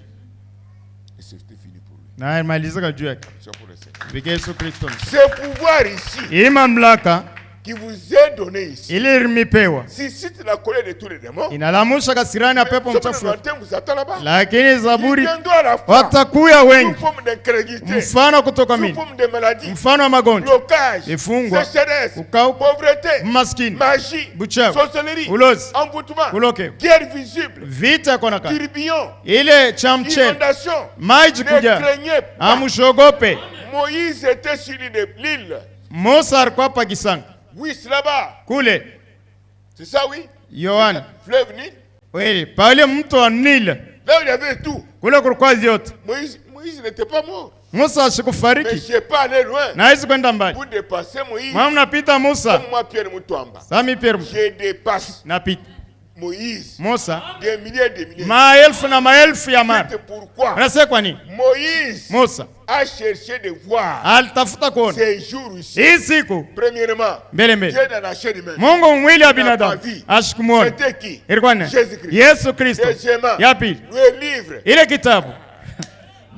Et c'était fini pour lui. Na malizika juu yake. C'est pour le Seigneur. Bike Yesu Kristo. Ce pouvoir ici Hii mamlaka qui vous est donné ici, ili limepewa suscite la colère de tous les démons. inalamusha kasirani ya pepo Ce mchafu, matin, vous attendez là-bas. lakini Il Zaburi viendra à la fois. watakuya Sous wengi, forme d'incrédulité, mfano kutoka sous mimi, forme de maladie, mfano wa magonjwa, blocage, Ifungwa, sécheresse, kukauka, pauvreté, maskini, magie, buchafu, sorcellerie, ulozi, envoûtement, kuloke, guerre visible, vita yako na kaka, tourbillon, ile chamchel, inondation. maji Ne kuja, craignez pas. amushogope. Moïse était sur l'île. Musa alikuwa pa Kisanga Oui, c'est là-bas. kule, C'est ça, oui. Yohana Fleuve Nil. wewe pale mto wa Nile Là où il y avait tout. kule kulikuwa vyote. Moïse n'était pas mort. Musa Mais asikufariki je n'ai pas allé loin. na hawezi kwenda mbali. Pour dépasser Moïse. Mwa mnapita Musa, Comme moi, Pierre Moutouamba. sami Pierre Je dépasse. napita. Moïse Musa des milliers maelfu na maelfu ya mara. C'est pourquoi Unasema kwa nini? Moïse Musa a cherché de voir alitafuta kuona ces jours ici. hii siku Premièrement, mbele mbele Dieu dans la chair humaine. Mungu mwili wa binadamu ashikumuona. C'était qui? Ilikuwa ni Jésus-Christ. Yesu Kristo. Deuxièmement, Ya pili le livre. ile kitabu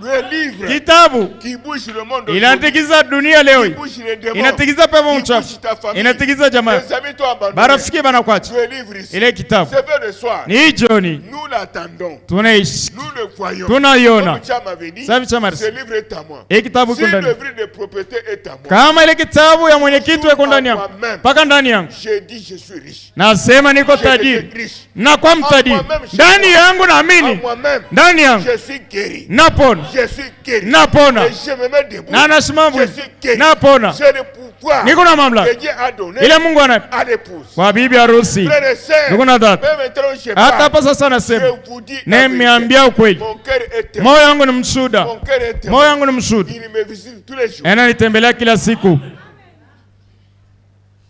Le livre kitabu qui bouge le monde, inatikiza dunia leo hii, bouge les démons, inatikiza pepo qui mchafu, bouge ta famille, inatikiza jamaa, les amis t'ont abandonné. barafiki banakwacha. Le livre ici, Ile kitabu c'est vers le soir. ni hii jioni Nous l'attendons, tunaishi nous le voyons. tunaiona. Comme Cham avait dit, Safi Cham ce livre est à moi. hii kitabu Si iko le ndani, livre de propriété est à moi, kama ile kitabu ya mwenyekiti iko ndani yangu mpaka ndani yangu, j'ai dit je suis riche. nasema niko Je tajiri suis riche. na kwa mtajiri ndani yangu, À naamini moi-même, ndani yangu je suis guéri. napona, Je suis guéri. napona Et je me mets debout. na nasimama, Je suis guéri. napona, J'ai le pouvoir niko na mamlaka que Dieu a donné ile Mungu ananipa à l'épouse. kwa bibi harusi. Frères et sœurs, Ndugu na dada, même maintenant je hata parle, hapa sasa nasema, je vous dis la vérité. nimeambia ukweli, Mon cœur est témoin. moyo wangu ni mshuhuda, Mon cœur est témoin. moyo wangu ni mshuhuda, Il me visite tous les jours. ananitembelea kila siku.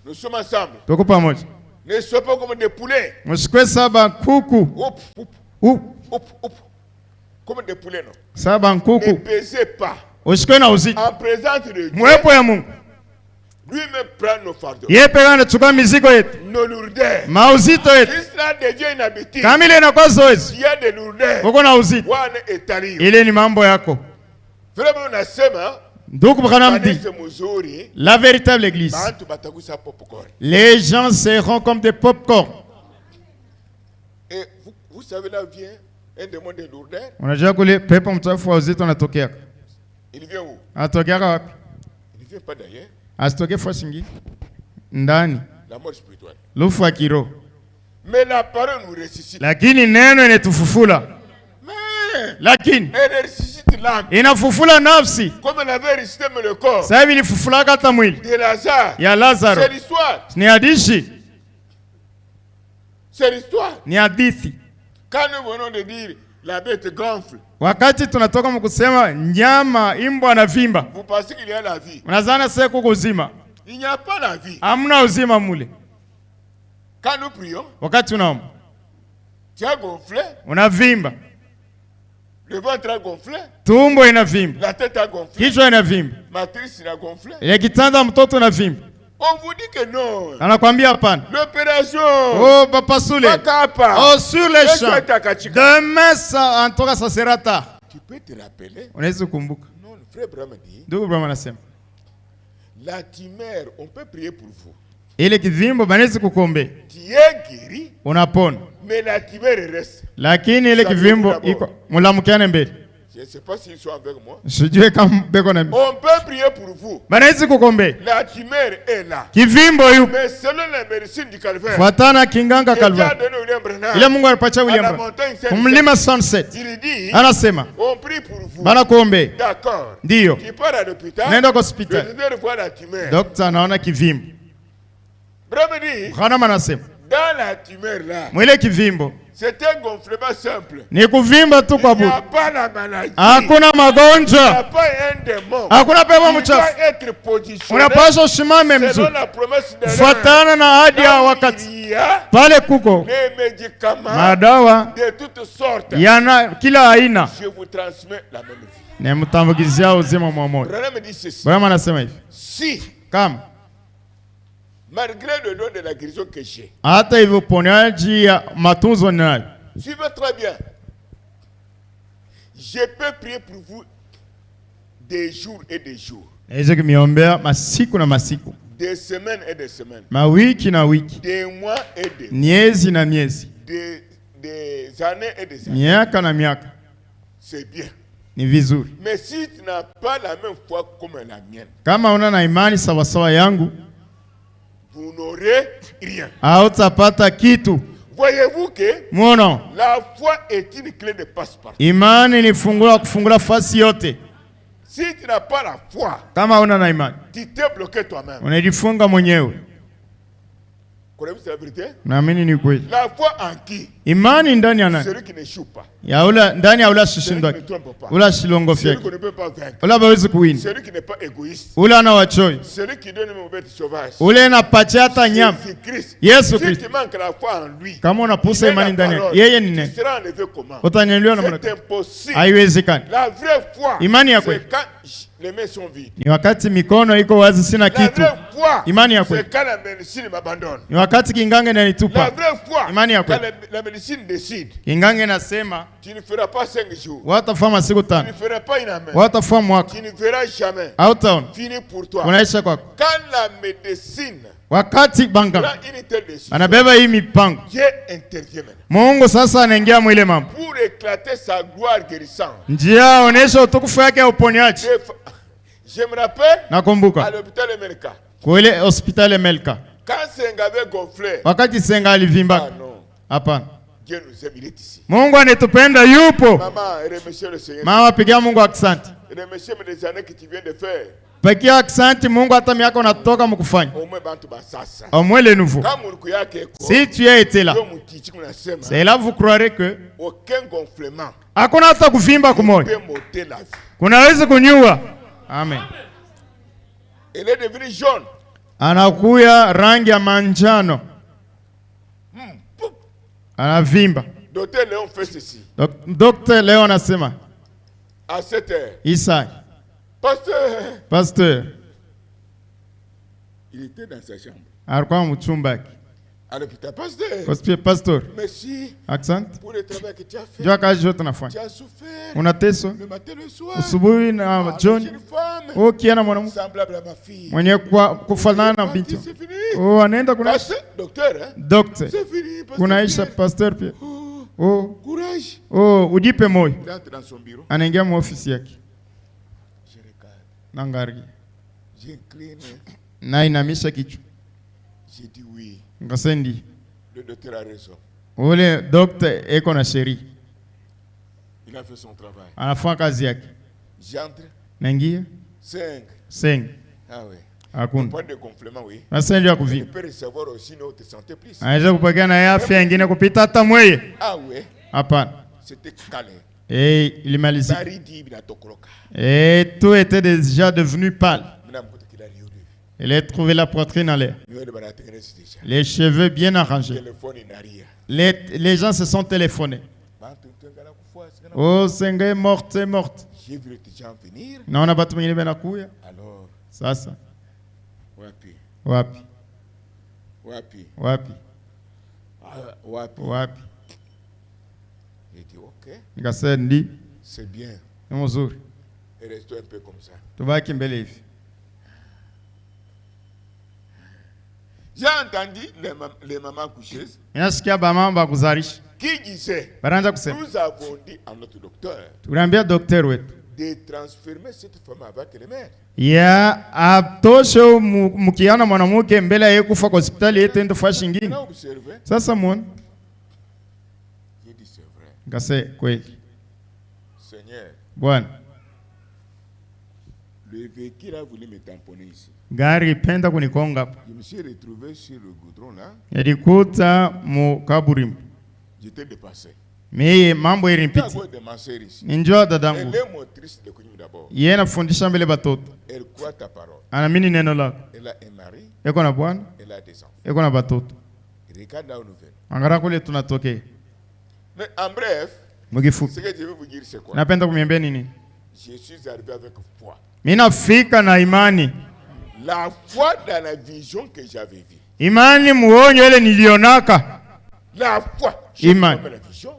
Nous sommes ensemble. Tuko pamoja, Ne soyez pas comme des poulets. msikwe saba kuku Hop, hop, Up. hop, hop. Comme des poulets, non. Saba Ne kuku, baisez pas. usikwe na uzito. En présence de Dieu, Mwepo ya Mungu lui-même prend nos fardeaux, yeye pekee anachukua mizigo yetu, nos lourdeurs. mauzito yetu. Si cela devient une habitude, Kama ile inakuwa zoezi, il y a des lourdeurs. uko na uzito, Bwana etaliyo. ile ni mambo yako. Vraiment nasema, Ndugu Branham dit, kanisa mzuri, la véritable église, bantu batagusa popcorn. les gens seront comme des pop-corn. Et vous savez là vient un démon de lourdeur. Unajua kule pepo mchafu wa uzito anatokea. Il vient où? Anatokea wapi? Il ne vient pas d'ailleurs. Asitokee fasi nyingine, ndani, La mort spirituelle. lufu wa kiroho. Mais la parole nous ressuscite. Lakini neno inatufufula, Mais lakini elle ressuscite l'âme. inafufula nafsi. Comme elle avait ressuscité le corps Sasa hivi ilifufulaka hata mwili de Lazare. ya Lazaro. C'est l'histoire. Ni hadithi, C'est l'histoire. ni hadithi. Quand nous venons de dire la bête gonfle, Wakati tunatoka mkusema nyama imbwa na vimba, vous pensez qu'il y a la vie. unazana sasa kuko uzima. Il n'y a pas la vie. Hamna uzima mule. Quand nous prions, Wakati unaomba tu as gonflé, unavimba, le ventre a gonflé, tumbo inavimba, la tête a gonflé, kichwa inavimba, matrice a gonflé. ile kitanda mtoto inavimba. On vous dit que non. Anakwambia hapana. L'opération. Oh papa Soule. Makapa. Oh sur les Yesu champs. atakachika. Demain ça en tout cas ça sera tard. Tu peux te rappeler? Unaweza kukumbuka. Non, le frère Brahma dit, Ndugu Brahma anasema, la tumeur, on peut prier pour vous. ile kivimbo banaweza kukuombea. Tu es guéri, Unapona. mais la tumeur reste. Lakini ile kivimbo iko mulamukiane mbele. Je ne sais pas s'ils sont avec moi. Sijue kama beko na mimi. On peut prier pour vous. Banaweza kukuombea. La tumeur est là. Kivimbo yupo. Mais selon la médecine du calvaire, Fuatana kinganga Dieu a Calvaire. donné William Branham Ile Mungu alipatia à William la Branham. montagne Sainte. Kumlima Sunset. Il dit, Anasema, on prie pour vous. bana kuombea. D'accord. Ndio. Tu pars à l'hôpital. Nenda kwa Le hospitali. docteur voit la tumeur. Dokta anaona kivimbo. Brahma dit, Branham anasema, dans la tumeur là, mwile kivimbo c'est un gonflement simple. ni kuvimba tu kwa Il n'y butu. a pas la maladie. Hakuna Il n'y a magonjwa. pas un démon. Hakuna pepo Il mchafu. doit être positionné Unapaswa usimame selon mzuri. la promesse de Fuatana na ahadi ya Là où wakati. il y a Pale kuko les médicaments madawa de toutes sortes. yana kila aina. Je vous transmets la même vie. Na mtambukizia uzima mwa moyo. Branham me dit ceci. Branham anasema hivi, Si, kama malgré le don de la guérison que j'ai, hata hivyo uponyaji ya matunzo nayo, suivez très bien. Je peux prier pour vous des jours et des jours, naweza kumiombea masiku na masiku, des semaines et des semaines, mawiki na wiki, des mois et des miezi na miezi, des années et des années. miaka na miaka. C'est bien. Ni vizuri. Mais si tu n'as pas la même foi comme la mienne, Kama una na imani sawasawa yangu, vous n'aurez rien. hautapata kitu. Voyez-vous que Muona, la foi est une clé de passe-partout. imani ni funguo la kufungula fasi yote. Si tu n'as pas la foi, Kama una na imani, tu t'es bloqué toi-même. unajifunga mwenyewe. Connaissez la vérité? Naamini ni kweli. La foi en qui? Imani ndani ya nani? Celui qui n'échoue pas. Ya ula ndani ya ula Celui shishindwa. qui ne trompe pas. Ula shilongo Celui fyake. qui ne peut pas vaincre. Ula bawezi kuwini. Celui qui n'est pas égoïste. Ula ana wachoi. Celui qui donne même aux bêtes sauvages. Ule na pacha hata nyama. C'est Christ. Yesu Si Kristo. tu manques la foi en lui, Kama unapusa imani ndani yake, yeye ni nani? tu seras enlevé comment? Utanyanyuliwa na C'est malaika. impossible. Haiwezekani. La vraie foi, Imani ya c'est kweli. quand les mains sont vides. Ni wakati mikono iko wazi sina La kitu. vraie foi, Imani ya kweli. c'est quand la médecine m'abandonne. Ni wakati kingange La inanitupa. vraie foi, Imani ya quand kweli. la médecine décide, Kingange nasema tu ne feras pas 5 jours, watafaa masiku tu tano. ne feras pas une amène, Watafaa mwaka. tu ne verras jamais. Hautaona. Fini pour toi. Unaisha kwako. Quand la médecine Wakati banga prend une telle décision, anabeba hii mipango, Dieu intervient maintenant Mungu sasa anaingia mwile mambo. pour éclater sa gloire guérissante. Njia aonesha utukufu yake ya uponyaji. Je me rappelle à Nakumbuka l'hôpital America, kule hospitali Melka, quand Senga avait gonflé, wakati Senga alivimba. ah non, Hapana, Dieu nous aime, il est ici. Mungu anetupenda, yupo. Maman, remerciez le Seigneur. Mama, pigia Mungu asante. Remerciez les années que tu viens de faire. Pigia asante Mungu, hata miaka unatoka mkufanya. Au moins, bantu basasa. Au moins le nouveau. Quand mon yake eko, Si tu as été là, yo mutichi kunasema, c'est là vous croirez que aucun gonflement hakuna hata kuvimba kumoja peut m'ôter la vie. kunaweza kunyua. Amen. Elle est devenue jaune. Anakuya rangi ya manjano, Pouf. anavimba. Docteur Léon fait ceci. Dr. Leo anasema, À 7 heures. Isai, Pasteur, pastor, il était dans sa chambre. alikuwa mchumba yake. À l'hôpital, pasteur, Pastor, merci asante. pour le travail que tu as fait. Jua kazi yote Tu unafanya. as souffert Unateswa le matin et le soir. usubuhi na Avec jioni. une femme Ukiana mwanamke semblable à ma fille. mwenye kufanana na binti. C'est fini. Oh, anaenda kuna Pasteur, docteur, hein? doctor. C'est fini. Pasteur Kunaisha Pierre. pastor pia. Oh, Oh, courage. oh, ujipe moyo. Il entre dans son bureau. Anaingia mu ofisi yake. Je regarde. Nangaria. J'incline. Na inamisha kichwa. J'ai dit oui. Ngasendi. Le docteur a raison. Ule doctor eko na sheria. Il a fait son travail. Anafanya kazi yake. J'entre. Naingia 5. 5. Ah oui. Hakuna. Point de complément, oui. Sasa ndio Il kuvimba. peut recevoir aussi une autre santé plus. Anaweza kupokea na afya nyingine kupita hata mweye. Ah oui. Hapana. C'était calé. Ilimalizika. Baridi binatokoroka. Tout était déjà devenu pâle. Mina mkuta kila liyo. Il a trouvé la poitrine en l'air. Miwele banatengeneza déjà. Les cheveux bien arrangés. Téléphone inaria. Les gens se sont téléphonés. Bantu tengana kufua sikana. Oh, Senga est morte, c'est morte. J'ai vu les gens venir. Naona batu wengine banakuya. Alors, Sasa wapi? wapi? Wapi? Wapi? Ah, wapi? Wapi? J'ai dit OK, Nikasema ndi c'est bien. ni mzuri. Et restons un peu comme ça. Tubaki mbele hivi. J'ai entendu les mamans coucheuses Ninasikia bamama bakuzarisha. qui disaient, Banaanza kusema. nous avons dit à notre docteur Tuliambia daktari wetu de transformer cette femme avec les mères. ya atoshe mkiana mwanamke mbele ya yeye kufa kwa hospitali yetu ende fashi On nyingine. a observé. Sasa muone. J'ai dit c'est vrai. Nikasema kweli. Seigneur, Bwana, le véhicule a voulu me tamponner ici. gari ipenda kunikonga hapa. Je me suis retrouvé sur le goudron là. Nilikuta mu kaburi. J'étais dépassé. Mimi mambo J'ai ilimpiti. de ma sœur ici. Ninjua Elle dadangu. est motrice de Kounim d'abord. Yeye anafundisha mbele batoto. Elle croit ta parole. Anaamini neno lako. Elle a un mari, Eko na bwana, elle a des enfants. eko na batoto. Regarde là où nous venons. Angara kule tunatokea. Mais en bref, Mukifupi. ce que je veux vous dire c'est quoi? Napenda kumwambia nini? Je suis arrivé avec foi. Mimi nafika na imani. La foi dans la vision que j'avais vue. Imani muonyo ile nilionaka. La foi. Je Iman. vois la vision.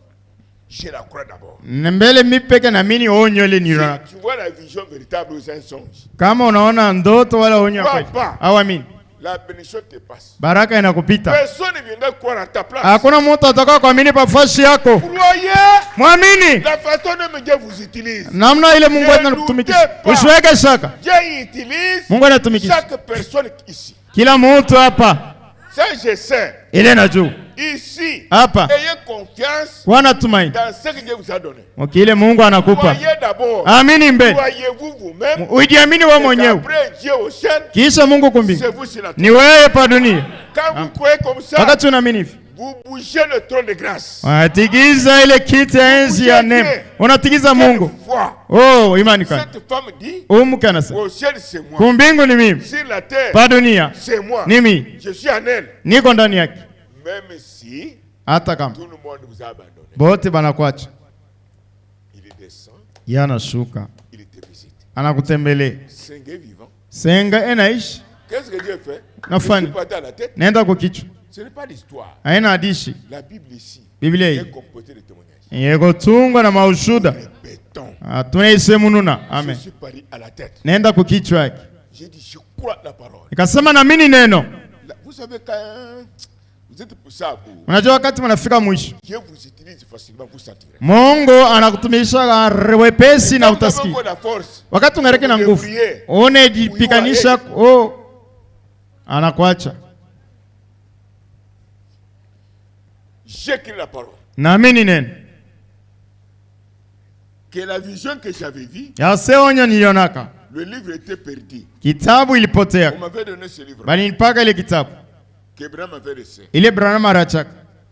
Je la crois d'abord. Mbele mipeke na mimi onyo ile nilionaka. Si tu vois la vision véritable aux un songe, Kama unaona ndoto wala onyo Crois kweli. pas. Awamini. la bénédiction te passe. Baraka inakupita. Personne ne viendra croire à ta place. Hakuna mtu ataka kuamini pafashi yako. Croyez Mwamini. la façon dont Dieu vous utilise. Namna ile Mungu Ne anatumikisha. doutez pas. Usiweke shaka. Dieu utilise Mungu anatumikisha. chaque personne ici. Kila mtu hapa Ça, je sais. ile najua. Ici, hapa ayez confiance wana tumaini dans ce que Dieu vous a donné. mkile Mungu anakupa. Croyez d'abord. Amini mbele, Croyez-vous vous-même. ujiamini wewe mwenyewe, Après Dieu au ciel, kisha Mungu kumbingu. c'est vous sur la terre. Ni wewe pa dunia. Quand vous croyez comme ça, Wakati unaamini hivi, vous bougez le trône de grâce. unatigiza ile kiti ya enzi ya neema, unatigiza Mungu. Oh, imani kani. Cette femme dit, Mke anasema, au ciel c'est moi. kumbingu ni mimi, Sur la terre, pa dunia c'est moi. ni mimi, Je suis en elle. niko ndani yake. Même si Hata kama tout le monde vous a abandonné, bote banakuacha, il descend, yeye anashuka, il te visite. anakutembelea. Seigneur vivant. Senga enaishi, Qu'est-ce que Dieu fait? nafanya Il pas à la tête. naenda kwa kichwa, Ce n'est pas l'histoire. haina hadishi. La Bible ici Biblia est hii composée de témoignages. yego tungwa na maushuda, Répétons. tunaise mununa. Je Amen. suis parti à la tête. Naenda kwa kichwa yake, J'ai dit, je crois la parole. nikasema na mimi neno. Vous savez, quand vous êtes pour ça, Unajua wakati mnafika mwisho, Dieu vous utilise facilement, vous sentirez. Mungu anakutumisha wepesi na Quand vous avez utasikia. encore la force, Wakati ungariki na nguvu, unajipikanisha, anakuacha. j'écris la parole. Naamini neno. Que la vision que j'avais vue, Yaseonyo nilionaka, le livre était perdu. kitabu ilipotea. On m'avait donné ce livre Bali nipaka ile kitabu. que Abraham avait laissé. Ile Branham arachaka.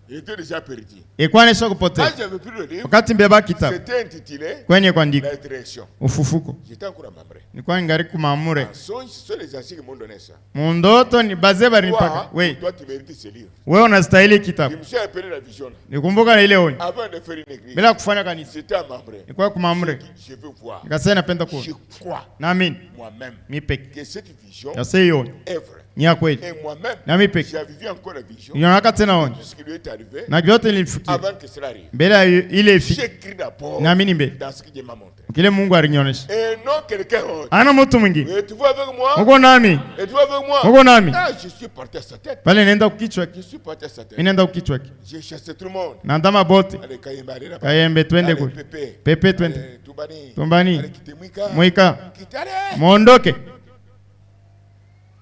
Il était déjà perdu. Ilikuwa inaisha Quand kupotea. j'avais pris le livre, Wakati mbeba kitabu c'était intitulé kwenye kuandika La direction. ufufuko, J'étais encore à Mamre. nilikuwa ningali kumamure. En songe, ce sont les anciens qui m'ont donné ça. Mundoto ni bazee bali nipaka. Toi, We, toi, tu mérites ce livre. wewe unastahili Je kitabu. me suis appelé la vision là. Nikumbuka na ile onyo. Avant de faire une église, Bila kufanya kanisa. c'était à Mamre. Nilikuwa kumamure. Je veux voir. Nikasema napenda kuona. Je crois Naamini moi-même mimi peke. que cette vision Yase hiyo est vraie. ni ya kweli. Et moi-même, Na mimi peke. j'avais vu encore la vision. Nilionaka tena onyo. Tout ce qui lui est arrivé Na vyote nilifikia. avant que cela arrive. Mbele ya ile ifike. J'écris d'abord Naamini mbele. dans ce que Dieu m'a montré. Kile Mungu alinionyesha. Et non quelqu'un autre. Ana mtu mwingine. Et tu vois avec moi? Uko nami. Et tu vois avec moi? Uko nami. Ah, je suis parti à sa tête. Pale nenda kukichwa. Je suis parti à sa tête. Nenda kukichwa. J'ai chassé tout le monde. Na ndama bote. Allez, Kayemba, allez là-bas. Kayembe twende Allez, kule. Pepe. Pepe twende. Allez, Tumbani. Tumbani. Allez, quittez Mwika. Mwika. Quittez, allez. Muondoke.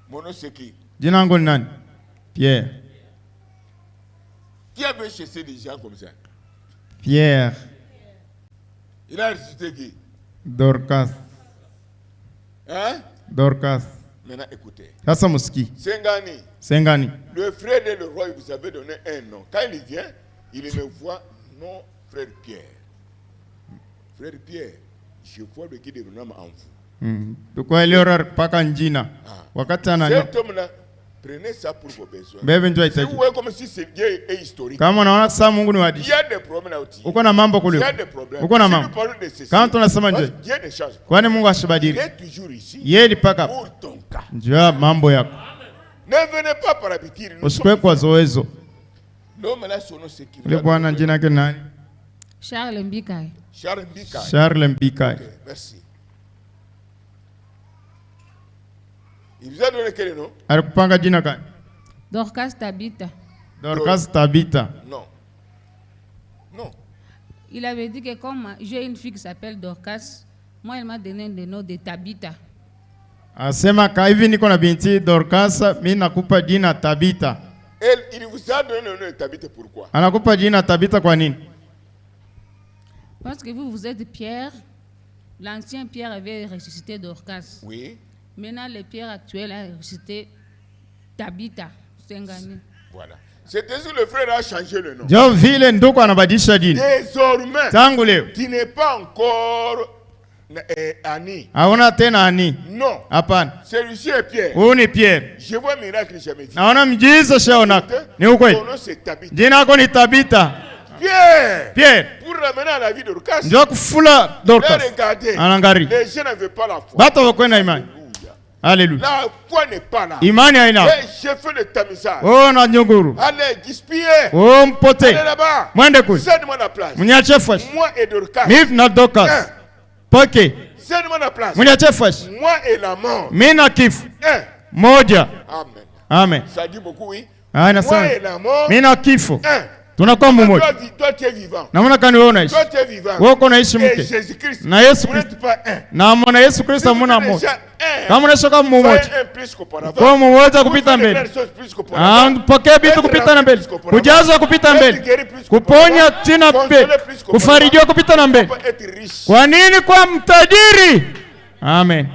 Mon nom c'est qui? Jina langu ni nani? Pierre. Qui avait chassé des gens comme ça? Pierre. Il a ressuscité qui? Dorcas. Hein? Dorcas. Maintenant, écoutez. Sasa musiki. Sengani, Sengani. le frère de le roi, il vous avait donné un nom. Quand il vient, il me voit, non, frère Pierre. Frère Pierre, je vois le qui de nom en vous. Tukwa eliora paka njina. Wakati ananyo. Cet homme-là, prenez ça pour vos besoins. Bebe njoo Si itaji. vous voyez comme si ce Dieu est historique. Kama unaona saa Mungu ni Il wadishi. y a des problèmes là aussi. Uko na mambo Il kule. y a des problèmes. Uko na Si mambo. nous parlons de ceci, Kama tunasema parce njoo. que Dieu ne change pas. Kwani Mungu Il ashibadili. est toujours ici Yeye ni paka. pour ton cas. Njoo mambo yako. Ne venez pas par habitude. Nous Usikwe sommes- kwa zoezo. L'homme là, son nom c'est qui? Ule bwana jina yake nani? Charles Mbikai. Charles Mbika. Charles Mbikai. Ok, merci. Il vous a donné quel nom? Alikupanga jina gani? Dorcas Tabita. Dorcas Tabita. Non. Non. Il avait dit que comme j'ai une fille qui s'appelle Dorcas, moi il m'a donné le nom de Tabita. Asema ka hivi niko na binti Dorcas, mimi nakupa jina Tabita. Il vous a donné le nom de Tabitha, pourquoi? Anakupa jina Tabita kwa nini? Parce que vous êtes Pierre. L'ancien Pierre avait ressuscité Dorcas. Oui. Maintenant, le Pierre actuel a ressuscité Tabita. Sengani. Voilà. C'est ainsi que le frère a changé le nom. Jo vile ndugu anabadilisha jina. Désormais, Tangu leo tu n'es pas encore Annie. hauna tena ani. Non. Hapana. Celui-ci est Pierre. Huyu ni Pierre. Je vois un miracle jamais vu. Naona mjiza shaonaka. Ni ukweli. Son nom c'est Tabitha. Jina lako ni Tabita. Pierre. Pierre. Pour ramener à la vie de Dorcas. Njoo kufula Dorcas. Mais regardez. Anangari. Les gens n'avaient pas la foi. Bata wako na imani. Haleluya. La foi n'est pas là. Imani haina. Et j'ai fait le tamisage. Oh na nyunguru. Allez, gaspiller. Oh mpote. Allez là-bas. Mwende kule. Cède-moi la place. Mniache fresh. Moi et Dorcas. Mimi na Dorcas. Poke. Cède-moi la place. Mniache fresh. Moi et la mort. Mimi na kifo. Un. Moja. Amen. Amen. Ça dit beaucoup, oui. Ah Moi nasema. et la mort. Mimi na kifo. Un. tunakuwa mmoja. Toi tu es vivant. Namna gani wewe unaishi? Toi tu es vivant. Wewe uko unaishi Et mke. Jésus-Christ. Na Yesu Vous Kristo. n'êtes pas un. Na mwana Yesu Kristo hamuna mmoja. Déjà un. Kama unaishi kama Soyez mmoja. un plus qu'auparavant. Kwa mmoja Vous kupita faites de mbele. grandes choses plus qu'auparavant. Pokea vitu kupita na mbele. Kujazwa kupita mbele. Kuponya tena mbele. Kufarijiwa kupita na mbele. Être riche. Kwa nini kwa mtajiri? Amen.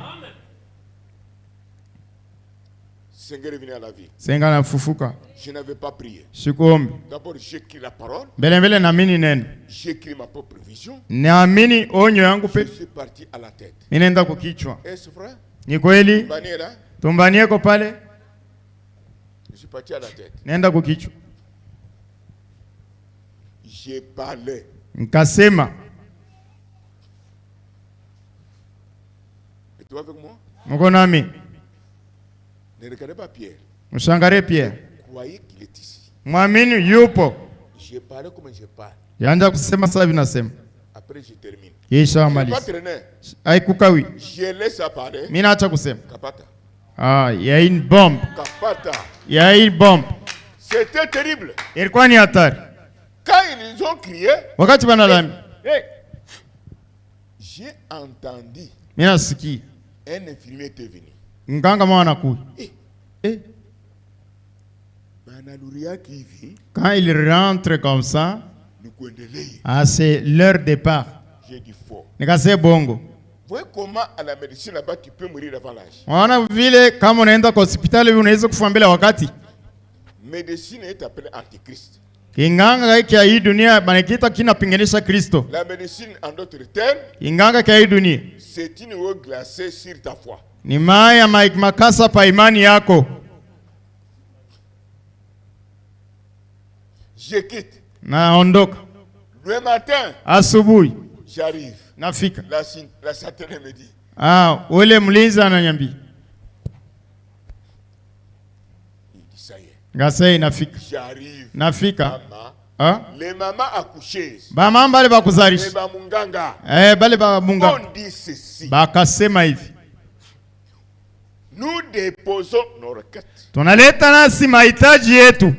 Seigneur est venu à la vie. Senga nafufuka. Je n'avais pas prié. Sikuombi. D'abord, j'écris la parole. Mbele naamini neno. J'écris ma propre vision. Naamini onyo yangu Je pe. suis parti à la tête. Ninaenda kukichwa. Est-ce vrai? Ni kweli? Bani là? Tumbanie ko pale. Je suis parti à la tête. Naenda kukichwa. J'ai parlé. Nikasema. Et toi avec moi? Mko nami. Ne regardez pas Pierre. Mshangare Pierre. Croyez qu'il est ici. Mwamini yupo. J'ai parlé comme je parle. Yaanza kusema sasa hivi nasema. Après, je termine. Yesha Je ne vais pas maliza. traîner. Haikukawi. Je laisse à parler. Mimi naacha kusema. Kapata. Il y a une bombe. Kapata. Il y a une bombe. C'était terrible. Ilikuwa ni hatari. Quand ils ont crié, Wakati banalami. j'ai entendu Mimi nasikia. un infirmier était venu. Mganga mwana anakuja. Banaluria kivi, Quand il rentre comme ça, nous kuendelea. c'est leur départ. J'ai dit faux. Nikasema bongo. Vous voyez comment à la médecine là-bas tu peux mourir avant l'âge. Unaona vile kama unaenda kwa hospitali unaweza kufa mbele wakati. Médecine est appelée antichrist. Kinganga hiki ya hii dunia banakita kinapinganisha Kristo. La médecine en d'autres termes, Kinganga kia hii dunia c'est une eau glacée sur ta foi. ni maya makasa pa imani yako. Je quitte. Naondoka. Le matin, Asubuhi j'arrive. nafika. La satane me dit, Ule mlinzi ananiambia. il dit ça y est. Ngase inafika. J'arrive. Nafika. Maman, les mamans accouchées. Ba mama bale Les bakuzarisha. mamunganga. Bale ba munga. On dit ceci. Bakasema hivi. Nous déposons nos requêtes. Tunaleta nasi mahitaji yetu.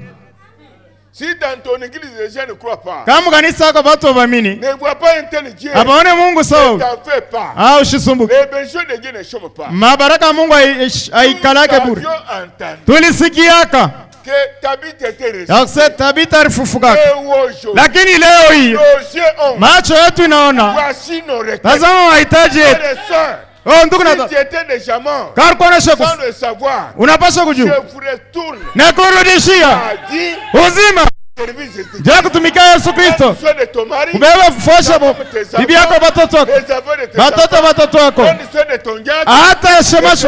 Si dans ton église les gens ne croient pas, Kama kanisa yako watu waamini, ne vois pas un tel Dieu, abaone Mungu ne sawa. t'en fais pas. Usisumbuke. Les besoins de Dieu ne chôment pas. Mabaraka ya Mungu haikalake Nous bure. avions entendu Tulisikiaka. que Tabitha était reçue. Yakse Tabita alifufuka. Et aujourd'hui, Lakini leo hii nos yeux ont macho yetu inaona. voici nos requêtes. Tazama mahitaji yetu. Frères et sœurs, Ndugu na si tu étais déjà mort, karikonesha sans le savoir, unapaswa je kujua vous retourne na kurudishia à dire uzima service de Dieu. ja kutumikia Yesu Kristo. Soin de ton mari, Kubeba fosha bibi yako, watoto wako, les affaires de tes watoto enfants, watoto wako, prends soin de ton gars, hata shemasho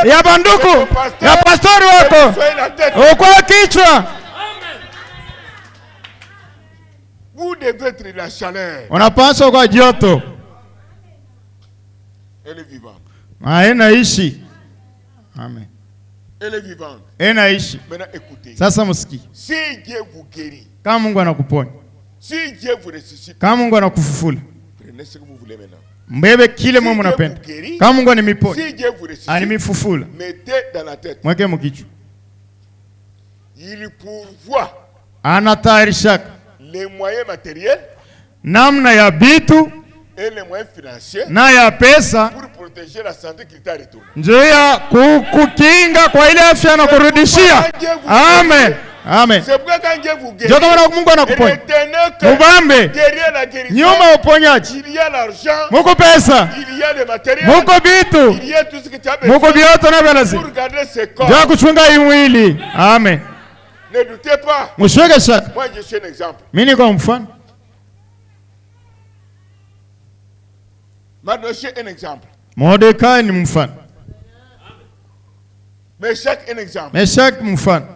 ya banduku ya pastori wako, sois la tête. ukwa kichwa. Vous devez être la chaleur. Unapaswa kwa joto. Elle est vivante. Inaishi. Amen. Elle est vivante. Inaishi. Maintenant écoutez. Sasa msiki. Si Dieu vous guérit, Kama Mungu anakuponya, si Dieu vous ressuscite, kama Mungu anakufufula, prenez ce que vous voulez maintenant. mbebe kile Mungu anapenda. Kama Mungu animiponya, Si Dieu vous ressuscite, animifufula, mettez dans la tête. mweke mkichwa. Il pourvoit Anatayarishaka les moyens matériels namna ya bitu et les moyens financiers na ya pesa pour protéger la santé qu'il t'a retournée. njoo ya kukinga kwa ile afya na kurudishia. Amen. Amen. C'est pourquoi quand Dieu vous guérit, Njoo kama Mungu anakuponya, retenez que mubambe derrière la guérison, nyuma ya uponyaji il y a l'argent, muko pesa, il y a le matériel, muko bitu, il y a tout ce que tu as besoin muko bioto na belazi. pour garder ce corps. Njoo kuchunga hii mwili. Amen. Ne doutez pas. Mshweke shaka. Moi, je suis un exemple. Mimi niko mfano. Mardochée, un exemple. Mordekai ni mfano. Meshach, un exemple. Meshaki mfano.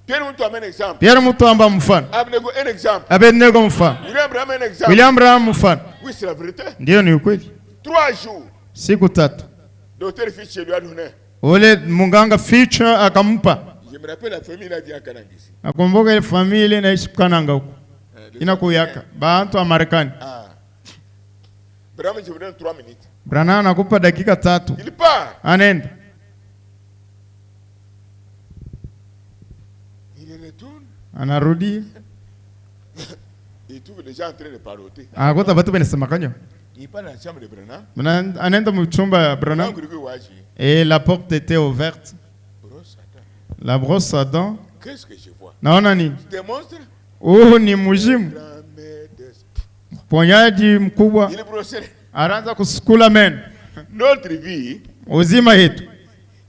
Pierre Moutou, un exemple. Pierre Mutamba mfano. Abnego, un exemple. Abednego mfano. William Branham, un exemple. William Branham mfano. Oui, c'est la vérité. Ndio ni ukweli. 3 jours, Siku tatu. docteur Fitch lui a donné. Ule munganga feature akampa. Je me rappelle la famille a dit à Kanangisi. Nakumbuka ile familia inaishi Kananga huko. Inakuyaka. Bantu wa Marekani. Ah. Branham, je vous donne 3 minutes. Branham anakupa dakika 3. Il part. Anaenda. Il retourne. Anarudi. Il trouve les gens en train de parloter. Akota batu benasema kanyo. Il parle dans la chambre de Branham. Anaenda mchumba ya Branham. Et la porte était ouverte. La brosse à dents. Qu'est-ce que je vois? Naona nini? Des monstres? Oh, ni muzimu. Ponyaji mkubwa. Il est brossé. Anaanza kusukula meno. Notre vie Uzima yetu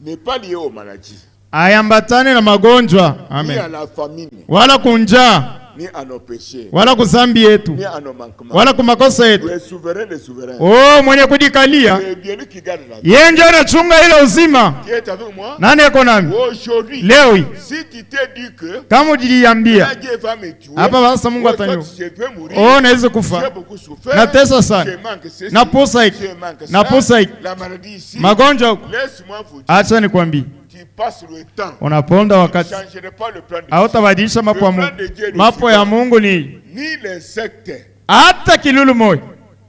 n'est pas lié aux maladies. Ayambatane na magonjwa. Ni à Amen. la famine. Wala kunjaa. Ni à nos péchés. Wala kuzambi yetu. Ni à nos manquements. Wala kumakosa yetu. Tu es souverain des souverains. Oh, mwenye kujikalia. C'est bien lui qui garde la vie. Yeye ndio anachunga ile uzima. Qui est avec moi? Nani yako nami? Aujourd'hui, Leo hii. si tu t'es dit que Kama ujiliambia Dieu va me tuer, hapa basa Mungu ou ataniua. soit je vais mourir, Oh, naweza j'ai kufa. beaucoup souffert, Natesa sana. je manque ceci, Naposa hiki. je manque ça, Naposa hiki. la maladie ici. Magonjwa huko. Laisse-moi vous dire, Acha nikwambie. tu passes le temps. Unaponda Tu ne wakati. changerais pas le plan de Dieu. Hautabadilisha mapo ya Mungu. Mapo ya Mungu ni Ni l'insecte, hata kilulu moja.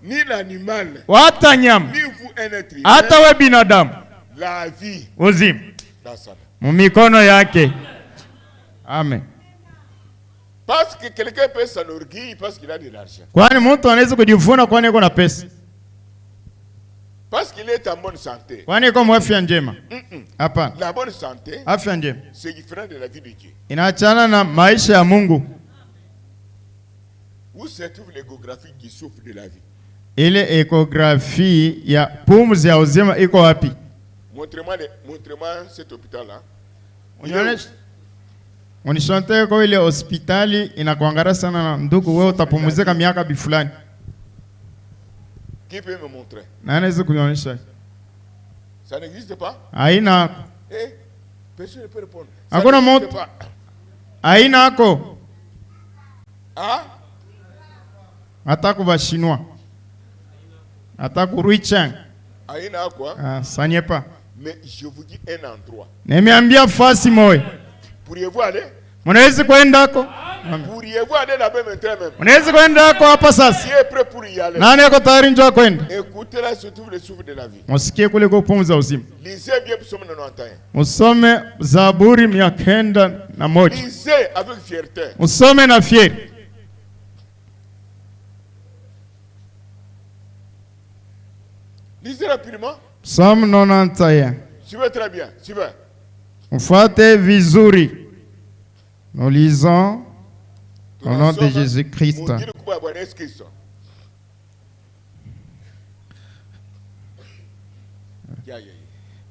ni l'animal, Hata nyama. ni vous un être humain, Hata we binadamu. la vie Uzima. dans sa main. Mumikono yake. Amen. Parce que quelqu'un peut s'enorgueillir parce qu'il a de l'argent. Kwani mtu anaweza kujivuna kwani yuko na pesa? Parce qu'il est en bonne santé. Kwani yuko mwafya njema? Hapana. La bonne santé, Afya njema c'est différent de la vie de Dieu. inaachana na maisha ya Mungu. Où se trouve l'échographie qui souffre de la vie? Ile ekografi ya pumzi ya uzima iko wapi? Montrez-moi cet hôpital-là. Unishante kwa ile hospitali inakuangara sana na ndugu, wewe utapumzika miaka bifulani. Qui peut me montrer? Na naweza kuonyesha. Ça n'existe pas? Haina. Eh? Personne ne peut répondre. Hakuna moto. Haina ako. Ah? Hata kwa Chinois. Hata kwa Ruichang. Haina quoi? Ah, ça n'y est pas. Mais je vous dis un endroit. Nimeambia fasi moja. Pourriez-vous aller? Mnaweza kwenda hako? Pourriez-vous aller là-bas maintenant même? Mnaweza kwenda hako hapa sasa? Qui est prêt pour y aller? Nani yako tayari njoo kwenda? Écoutez là surtout le souffle de la vie. Msikie kule kwa pumzi za uzima. Lisez bien psaume 91. Usome Zaburi 101. Lisez avec fierté. Usome na fieri. Lisez rapidement. Psalm 91. Suivez très bien. Suivez. Mfuate vizuri. Nous lisons au nom de Jésus-Christ.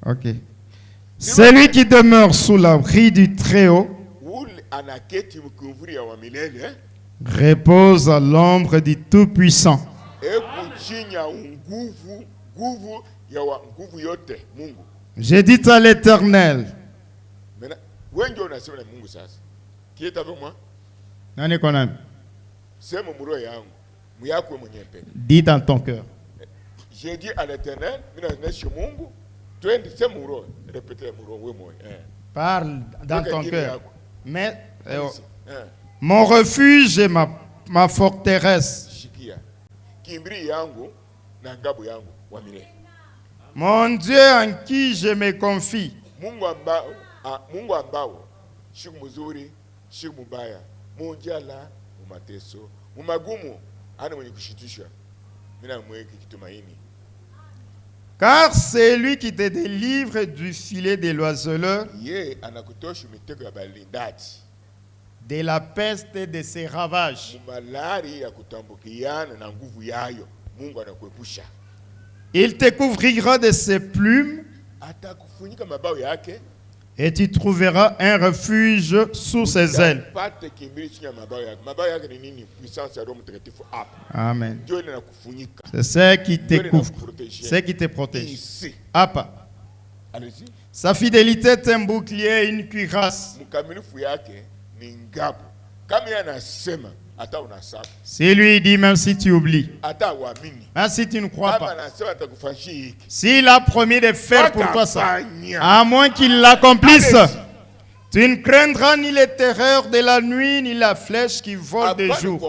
Ok. Celui qui demeure sous l'abri du Très-Haut repose à l'ombre du Tout-Puissant. J'ai dit à l'Éternel. Qui est avec moi? Nani konami? C'est mon muro yangu. Muyako mwenye peke. Dis dans ton cœur. J'ai dit à l'Éternel, mina naishi Mungu, twende c'est muro. Répétez muro we moi. Parle dans ton cœur. Mais mon mon refuge et ma forteresse. Shikia. Kimbiri yangu na ngabu yangu wa milele. Mon Dieu en qui je me confie. Mungu ambao siku mzuri, siku mbaya, munjala, mumateso, mumagumu, ana mwenye kushitishwa. Mina mweke kitumaini. Car c'est lui qui te délivre du filet de l'oiseleur, anakutosha mitego ya balindaji, de la peste et de ses ravages. Malari ya kutambukiana na nguvu yayo, Mungu anakuepusha. Il te couvrira de ses plumes, atakufunika mabao yake, et tu trouveras un refuge sous ses ailes. Amen. C'est ce qui te couvre, c'est qui te protège. Apa. Sa fidélité est un bouclier et une cuirasse. Si lui dit même si tu oublies, même si tu ne crois pas, s'il a promis de faire pour toi ça, à moins qu'il l'accomplisse, tu ne craindras ni les terreurs de la nuit, ni la flèche qui vole de jour.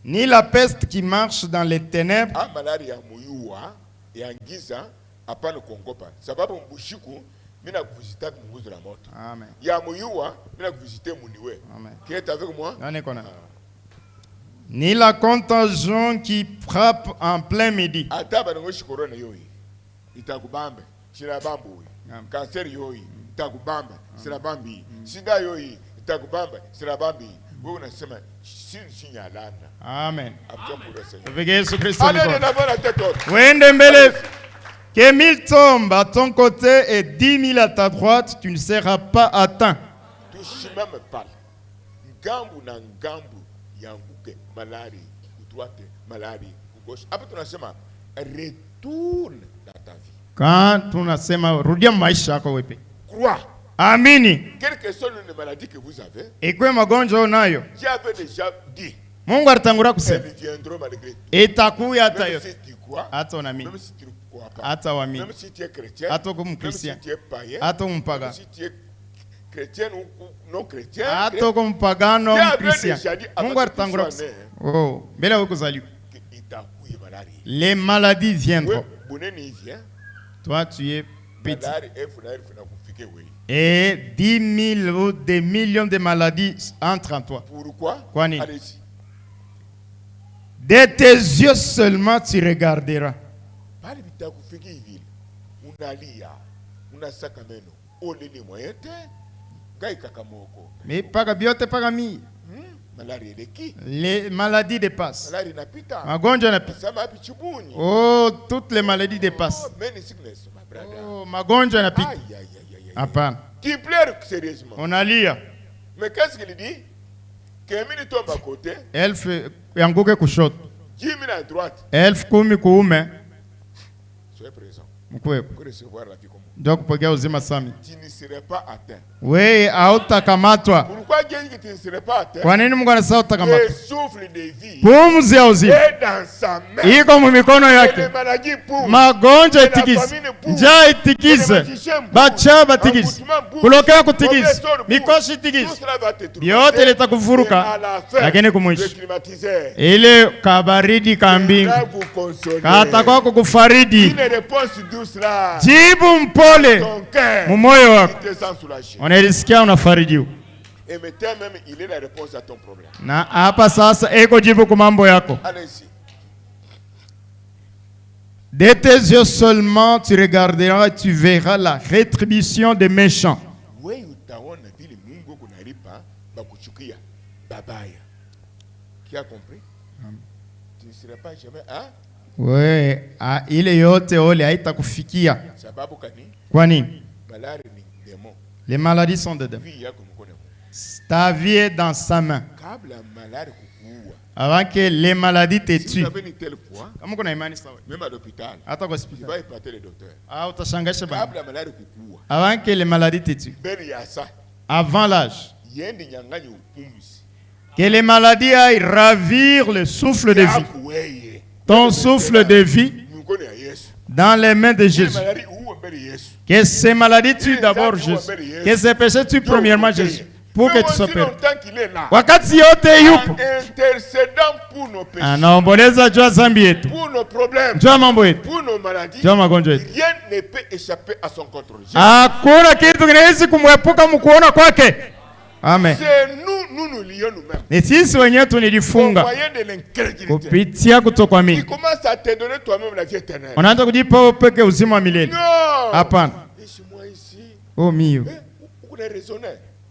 Ni la peste qui marche dans les ténèbres. Ah, malari ya muyua ya ngiza hapana kuongopa. Sababu mbushiku mina kuvizita munguzo la moto. Amen. Ya muyua mina kuvizite muniwe. Amen. Qui est avec moi? Ni la contagion qui frappe en plein midi. Ata banongoshi corona yoi. Itakubambe. Shina bambu. Cancer yoi. Itakubamba. Sina bambi. Sida yoi. Itakubamba. Sina bambi. Wewe unasema sini alana. Amen. Avec Jésus Christ. Allez de l'avant la tête haute. Wende mbele. Que 1000 tombent à ton côté et 10 000 à ta droite, tu ne seras pas atteint. Tushima me parle. Ngambu na ngambu yanguke malari droite malari gauche. Après tunasema retourne dans ta vie. Quand tunasema rudia maisha yako wewe. Crois. Amini. Quelle que soit les maladies que vous avez? Ikwe magonjwa unayo. J'avais déjà dit. Mungu alitangura kusema. Elles viendront malgré tout. Itakuya hata yote. Même si tu crois. Hata unaamini. Même si tu crois pas. Hata uamini. Même si tu es chrétien. Hata kama Même Mkristo. si tu es païen. Hata mpaga. Même si tu es chrétien ou non chrétien. Hata kama mpagano Mkristo. Mungu alitangura kusema. Oh, mbele wewe kuzaliwa. Itakuya malari. Les maladies viendront. Boneni vient. Toi tu es petit. Malari na kufike wewe. Et 10 000 ou des millions de maladies entrent en toi. Pourquoi? Allez-y. De tes yeux seulement tu regarderas. Mais pas biote pas mi. Les maladies dépassent. Magonjwa napita. Oh, toutes les maladies dépassent. Oh, magonjwa napita. Hapana. Tu pleures sérieusement. On alia. Mais qu'est-ce qu'il dit? Kemini tombe à côté. Elf yanguke kushoto. Jimmy à droite. Elf kumi kuume. Soyez présent. Mkwepo. Pour recevoir la vie comme ndio kupokea uzima sami. Tu ne serais pas atteint. Wewe hautakamatwa. Pourquoi Dieu dit que tu ne serais pas atteint? Kwa nini Mungu anasema utakamatwa? Le souffle de vie. Pumzi ya uzima dans sa main. iko mu mikono yake. Magonjwa itikize. Njaa itikize. Bacha batikize. Kulokea kutikize. Mikoshi itikize. Yote litakuvuruka. Lakini kumwisho ile kabaridi kambingu kata kwa kukufaridi. Jibu mpole mu moyo wako. Unalisikia unafarijiwa. Na hapa sasa eko jibu kwa mambo yako. De tes yeux seulement tu regarderas et tu verras la rétribution des méchants. Qui a compris? Tu ne serais pas jamais Oui, ile yote ole haitakufikia. Sababu kani? Kwa nini? Les maladies sont des démons. Ta vie est dans sa main. Avant que les maladies te tuent. Même à l'hôpital, tu vas épater les docteurs. Avant que les maladies te tuent. Avant l'âge. Que les maladies aillent ravir le souffle de vie. Ton souffle de vie dans les mains de Jésus. Que ces maladies tuent d'abord Jésus. Que ces péchés tuent premièrement Jésus. Pour que tu sois père. Wakati yote yupo anaomboleza jua zambi yetu, jua mambo yetu, jua magonjwa yetu. Hakuna kitu kinaweza kumwepuka mkuona kwake. Amen. Ni sisi wenyewe tulijifunga kupitia kutokuamini. Unaanza kujipa wewe peke uzima wa milele. Hapana. Oh mio.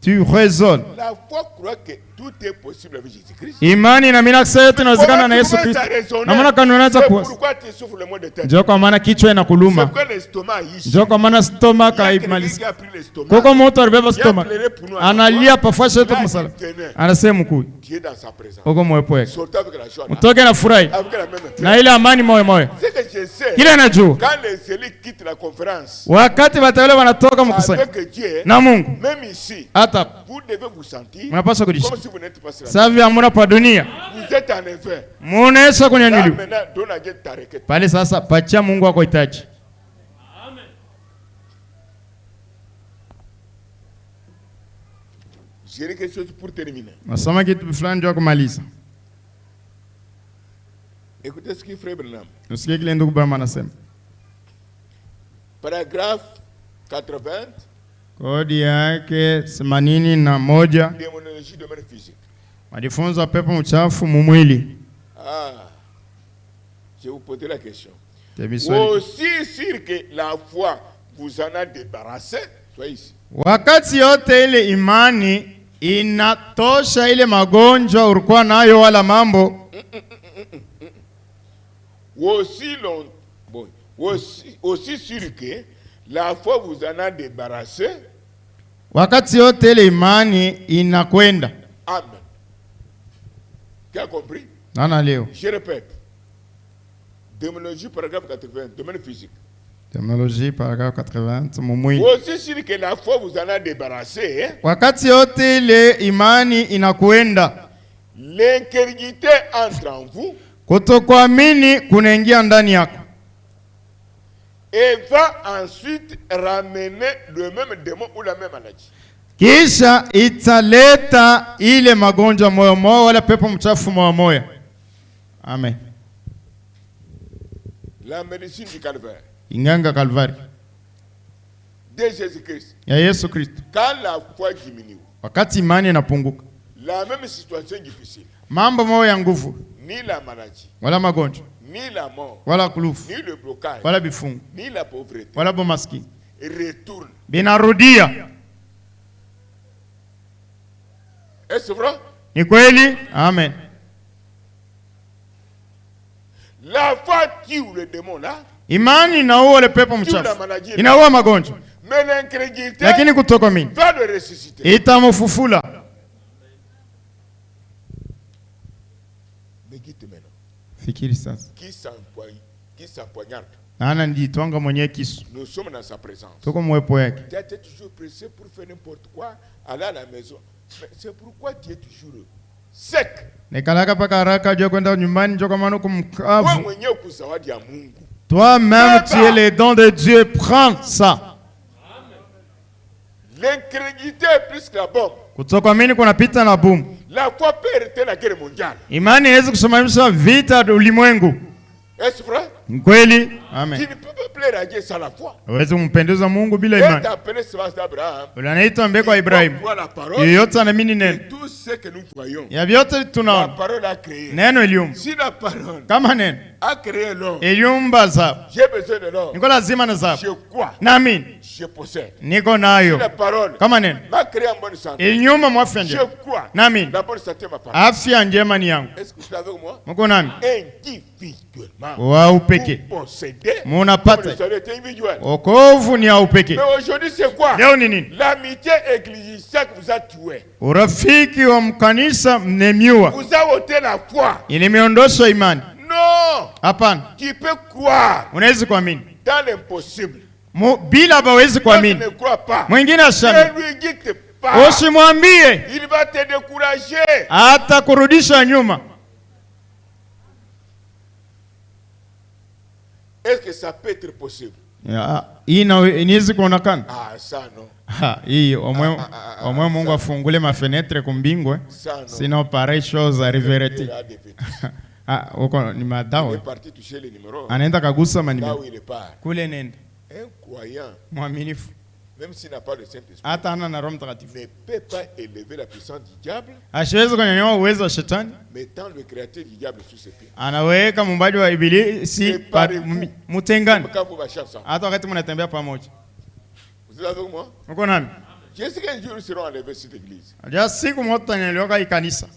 Tu raisonnes. La foi croit que tout est possible avec Jésus-Christ. Imani na mimi nasema yote inawezekana na Yesu Kristo. Na maana kanuni unaanza kuwa. Pourquoi tu souffres le mot de tête? Ndio kwa maana kichwa inakuluma. Ndio kwa maana stomach haimalizi. Koko moto alibeba stomach. Analia pafasha yote msala. Anasema mkuu. Koko mwepo yake. Mtoke na furahi. Na ile amani moyo moyo. Kile najua. Wakati wataelewa wanatoka mkusanya. Na Mungu. Même ici. Vous devez vous sentir comme si vous n'êtes pas sur la terre. Vous êtes en effet. Pale sasa pacha Mungu wako hitaji. Amen. J'ai quelque chose pour terminer. Nasoma kitu fulani ndio kumaliza. Écoutez ce qu'il frère Branham. Usikie kile ndugu Branham anasema. Paragraphe 80. Kodi yake 81. Démonologie de domaine physique. Majifunzo ya pepo mchafu mumwili. Je vous pose la question. Aussi sûr que la foi vous en a débarrassé, soyez ici. Wakati yote ile imani inatosha ile magonjwa ulikuwa nayo wala mambo. Aussi sûr que la foi vous en a débarrassé. Wakati yote ile imani inakwenda. Amen. Qui a compris? Nana leo. Je répète. Démonologie paragraphe 80, domaine physique. Démonologie paragraphe 80, mumwili. Aussi sûr que la foi vous en a débarrassé. Wakati yote ile imani inakwenda. L'incrédulité entre en vous. Kutokuamini kunaingia ndani yako. Et va ensuite ramener le même démon ou la même maladie. Kisha italeta ile magonjwa moyo moyo wala pepo mchafu moyo moyo. Amen. La médecine du calvaire. Inganga Kalvari. De Jésus-Christ. Ya Yesu Kristo. Quand la foi diminue. Wakati imani inapunguka. La même situation difficile. Mambo moyo ya nguvu. Ni la maladie. Wala magonjwa. Ni la mort. Wala kulufu. Ni le blocage. Wala bifungu. Ni la pauvreté. Wala bomaskini. Retourne. Binarudia. Est-ce vrai? Ni kweli? Amen. La foi tue le démon là. Imani inaua le pepo mchafu. Inaua magonjwa. Mais l'incrédulité lakini kutokuamini va le ressusciter. Itamufufula. Fikiri sasa. Qui s'empoignarde. Ana nditwanga mwenye kisu. Nous sommes dans sa présence. Tuko mwepo yake. Tu es toujours pressé pour faire n'importe quoi, aller à la maison. Mais c'est pourquoi tu es toujours sec. Nekalaka paka haraka jua kwenda nyumbani njoo kama nuko mkavu. Wewe mwenyewe kuzawadi ya Mungu. Toi-même tu es les dons de Dieu, prends ça. L'incrédulité est plus que la bombe. Kutokuamini kunapita na bomu. La foi peut arrêter la guerre mondiale. Imani inaweza kusimamisha vita ulimwengu. Est-ce vrai? Kweli? Amen. Tu ne peux pas plaire à Dieu sans la foi. Huwezi kumpendeza Mungu bila imani. Tu appelles Sébastien Abraham. Unaitwa mbeko wa Ibrahim. Yote anaamini neno. Tout ce que nous voyons. Ya vyote tunaona. La parole a créé. Neno iliumba. Si la parole kama neno a créé l'homme. Iliumba zabu. J'ai besoin de l'homme. Niko lazima na zabu. Je crois. Naamini. Je possède. Niko nayo. Si la parole kama neno m'a créé en bonne santé. Iliumba mwafya njema. Je crois. Naamini. La bonne santé m'a parlé. Afya njema ni yangu. Est-ce que tu es avec moi? Mko nami? Individuellement. Wa upeke. Munapata. Wokovu ni ya upeke. Mais aujourd'hui c'est quoi? Leo ni nini? L'amitié ecclésiastique vous a tué. Urafiki wa mkanisa mnemiwa. Vous a ôté la foi. Imeondosha imani. Non. Hapana. Tu peux croire. Unaweza kuamini. Dans l'impossible. Bila bawezi kuamini. Ne crois pas. Mwingine ashani. Ne lui dites pas. Usimwambie. Il va te décourager. Hata kurudisha nyuma. Est-ce que ça peut être possible? Inaweza kuonekana? Ça non. Hii omwe Mungu afungule mafenetre kumbingwe. Sinon pareille chose arriverait. Uko ni madawa. Anaenda kagusa manimero. Kule nenda. Un croyant, mwaminifu, même s'il n'a pas le Saint-Esprit, hata ana na Roho Mtakatifu, ne peut pas élever la puissance du diable, hasiwezi kunyanyua uwezo wa shetani, mettant le créateur du diable sous ses pieds. Anaweka mumbaji wa ibilisi mutengani, hata wakati mnatembea pamoja. Vous êtes avec moi? Uko nami? Je sais qu'un jour nous serons enlevés cette église. Ja siku moja tutanyanyuliwa hii kanisa.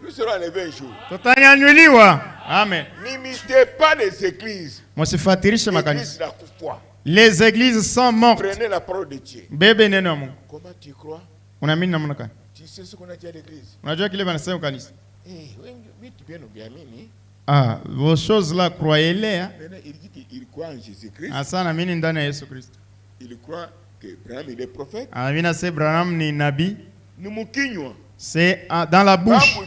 Nous serons enlevés un jour. Tutanyanyuliwa. Amen. N'imitez pas les églises. Msifatirishe makanisa. La foi. Les églises sont mortes. Prenez la parole de Dieu. Bebe neno la Mungu. Comment tu crois? Unaamini namna gani? Tu sais ce qu'on a dit à l'église? Unajua kile wanasema kanisa? Oui, tu bien ukiamini. Vos choses là croyez-les. Il dit qu'il croit en Jésus-Christ. Asana mimi ndani ya Yesu Kristo. Il croit que Abraham il est prophète. Amina c'est Abraham ni nabii. C'est dans la bouche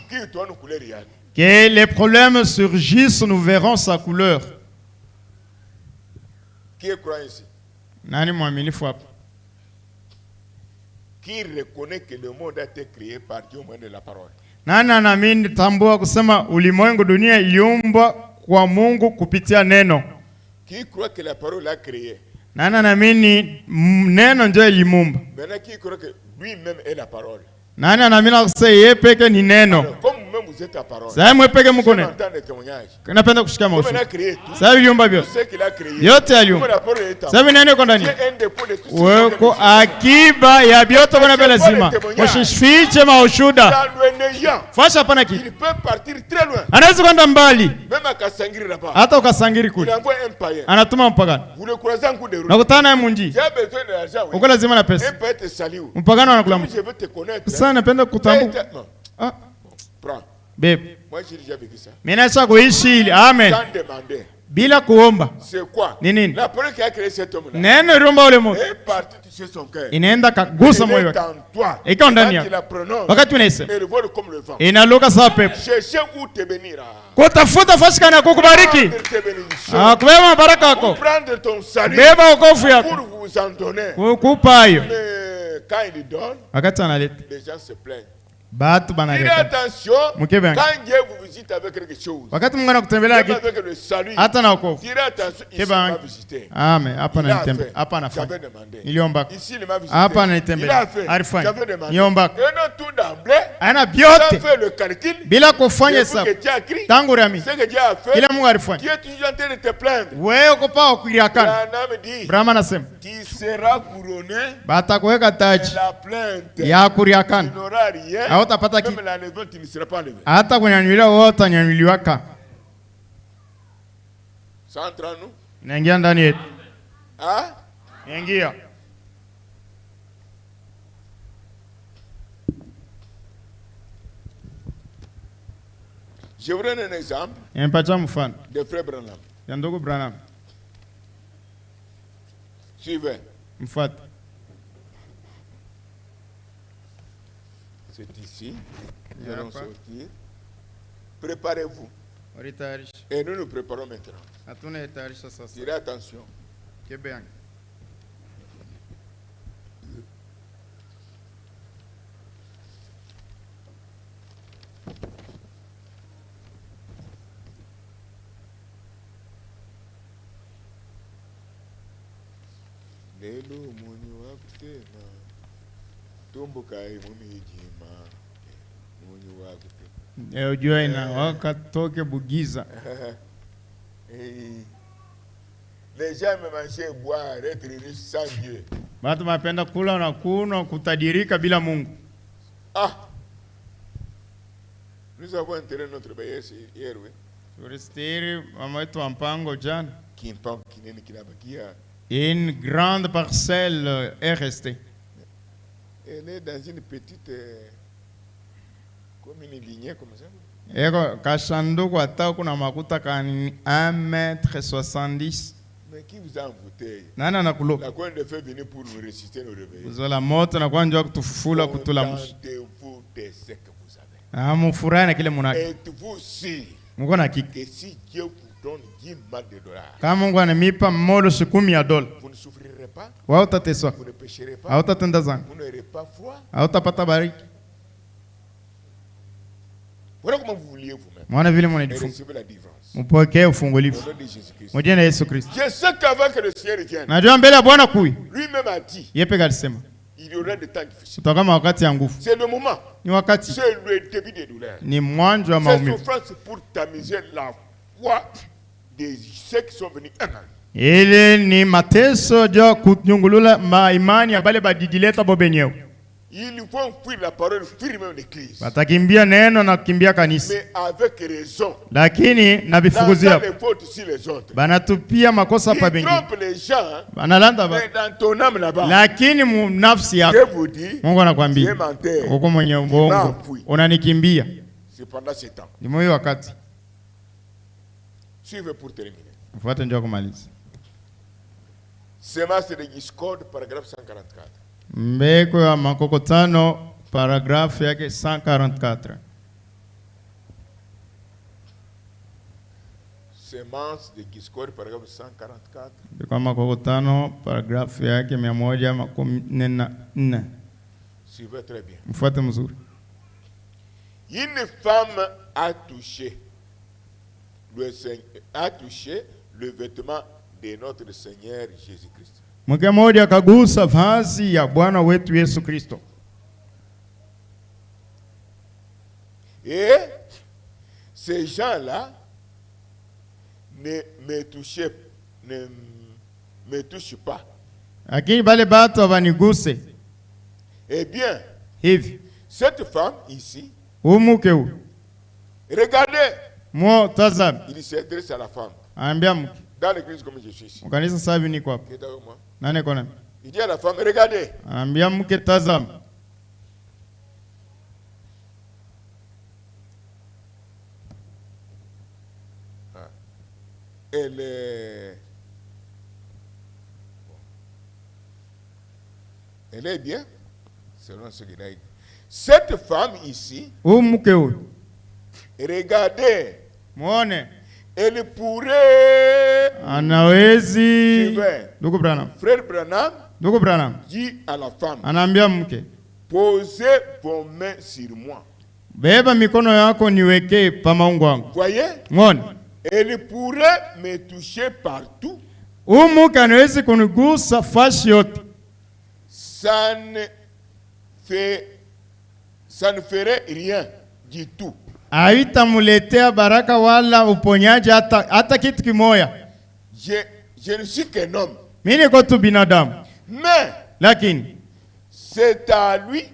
que les problèmes surgissent, nous verrons sa couleur. Qui croit ici? Nani mwaminifu hapa? Qui reconnaît que le monde a été créé par Dieu au moyen de la parole? Nani anaamini tambua kusema ulimwengu dunia iliumbwa kwa Mungu kupitia neno. Qui croit que la parole l'a créé? Nani anaamini neno ndio ilimuumba? Maintenant qui croit que lui-même est la parole? Nani anaamini kusema yeye peke ni neno? Comme même vous êtes la parole. Sasa mwe peke mko neno. Napenda kushika maushu. Sasa aliumba vyote. Yote aliumba. Sasa nani yuko ndani? Weko akiba ya vyote kuna bila lazima. Mshifiche maushuda. Fasha hapana kitu. Il peut partir très loin. Anaweza kwenda mbali. Même akasangiri là-bas. Hata ukasangiri kule. Il envoie un païen. Anatuma mpagano. Vous le croisez en coup de route. Nakutana naye munji. J'ai besoin de l'argent. Uko lazima na pesa. Un païen te salue. Mpagano anakula. Je veux te connaître. Sasa napenda kutambu. Ah. Prends. Bebe. Moi j'ai déjà vécu ça. Mimi nataka kuishi ili. Amen. Sans demander. Bila kuomba. C'est quoi? Nini? La parole qui a créé cet homme là. Neno rumba ule moto. Est parti toucher son cœur. Inaenda kagusa moyo wake. Iko ndani yako. Wakati unaisema. Inaluka sawa pepo. Cherchez où te bénir. Kutafuta fashika na kukubariki. Kubeba baraka yako. Prendre ton salut. Beba wokovu yako. Pour vous en donner. Kukupa hayo. Mais quand il donne, wakati analeta. Les gens se plaignent. Batu banaleta. Attention, quand Dieu vous visite avec quelque chose, wakati Mungu anakutembelea kitu, avec le salut, hata na wokovu, attention, il m'a visité. Amen. Hapa ananitembelea, hapa anafanya. Niliomba. Hapa ananitembelea. Alifanya. Niomba. Tout d'emblée, ana vyote bila kufanya hesabu. Tangu rami. Kila Mungu alifanya. Qui est toujours en train de te plaindre. Wewe uko pa kuliakana. Brahma anasema, tu seras couronné. Batakuweka taji ya kuliakana. Hautapata kitu. Hata kunyanyuliwa wote nyanyuliwaka. Naingia ndani yetu. Ingia. Je vous donne un exemple. Nimpatia mfano. De frère Branham. Ya ndugu Branham. Suivez. Mfuate. C'est ici. Nous allons sortir. Préparez-vous. Et nous nous préparons maintenant. Tirez attention. Lelo muni wakutena tumbuka imumijima muni wakutena ujua ina wakatoke bugiza. Les gens me manger boire être riche sans Dieu. Watu mapenda kula na kunywa kutadirika bila Mungu. Nous avons enterré notre bailleur hier, oui. Turistiri mama wetu wa mpango jana. Kimpango kinene kinabakia. Une grande parcelle est restée. Elle est dans une petite comme une lignée comme ça. Eko kashanduku hata kuna makuta kani 1,70 m. Mais qui vous a envoûté? Nani anakulo? La coin de feu venir pour nous ressusciter, nous réveiller. Uzola moto na kwa njoo kutufufula kutulamusha. Contentez-vous de ce que vous avez. Mufurahi na kile munaki. Êtes-vous sûr Mungu na kiki. Que si Dieu vous donne 10 000 $, kama Mungu anamipa mmoja $10,000, vous ne souffrirez pas. Hautateswa. Vous ne pécherez pas. Hautatenda dhambi. Vous n'aurez pas froid. Hautapata baridi. Voilà comment vous vouliez vous-même. Mwana vile mnajifunza. Recevez la délivrance. Mpokee ufungulifu. Kwa jina la Yesu Kristo. Je sais qu'avant que le Seigneur vienne, najua mbele ya Bwana kui. Lui-même a dit. Yeye alisema. Il y aura des temps difficiles. Kutokana wakati ya nguvu. C'est le moment. Ni wakati. C'est le début des douleurs. Ni mwanzo wa maumivu. C'est souffrance pour tamiser la foi des ceux qui sont venus un an. Ile ni mateso jo kunyungulula imani ya bale badidileta bobenyewe. Ils vont fuir la parole, fuir même l'église. Batakimbia neno na kukimbia kanisa. Mais avec raison. Lakini na bifukuzia. Banatupia makosa pa bengi. Ils trompent les gens. Banalanda ba. Mais dans ton âme là-bas. Lakini nafsi yako. Je vous dis. Mungu anakuambia. Uko mwenye uongo. Unanikimbia. C'est pendant ce temps. Ni moyo wakati. Suivez pour terminer. Mfuate ndio kumaliza. Semence de discorde, paragraphe 144. Mbeko ya makokotano, paragrafu yake 144. Semence de discorde, paragraphe 144. Mbeko ya makokotano, paragrafu yake 144. Suivez très bien. Mfuate mzuri. Une femme a touché a touché le vêtement de notre Seigneur Jésus-Christ. Mke mmoja akagusa vazi ya Bwana wetu Yesu Kristo. Et ces gens-là ne me touchent pas. Lakini bale batu abaniguse. Eh bien, hivi cette femme ici, umuke huyu, regardez, mo tazama, il s'adresse à la femme. Anambia mke. Dans l'église comme je suis ici. Mkanisa sasa hivi niko hapa. Nani kona? Il dit à la femme, regardez. Anambia mke tazama. Elle est bien, selon ce qu'il a dit. Cette femme ici, regardez, elle pourrait, frère Branham dit à la femme, posez vos mains sur moi. Voyez? Elle pourrait me toucher partout. Ça ne ferait rien du tout. Baraka wala uponyaji hata kitu kimoya. Je ne suis qu'un homme. Mimi niko tu binadamu. Mais lakini c'est à lui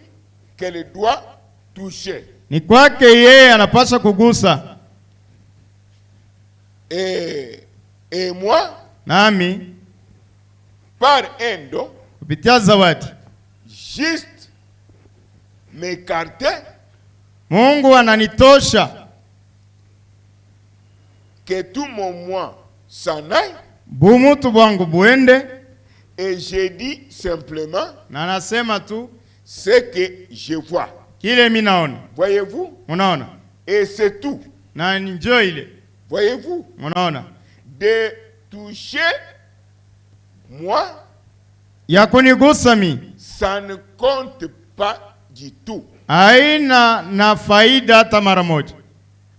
qu'elle doit toucher. Ni kwake yeye anapaswa kugusa. Et moi, nami par un don, kupitia zawadi, juste m'écarter, Mungu ananitosha, que tout mon moi s'en aille, bumutu bwangu buende, et je dis simplement, na nasema tu ce que je vois. Kile mimi naona. Voyez-vous? Unaona? Et c'est tout. Na njoo ile. Voyez-vous? Unaona? De toucher moi, ya kunigusa mi, ça ne compte pas du tout. Haina na faida hata mara moja.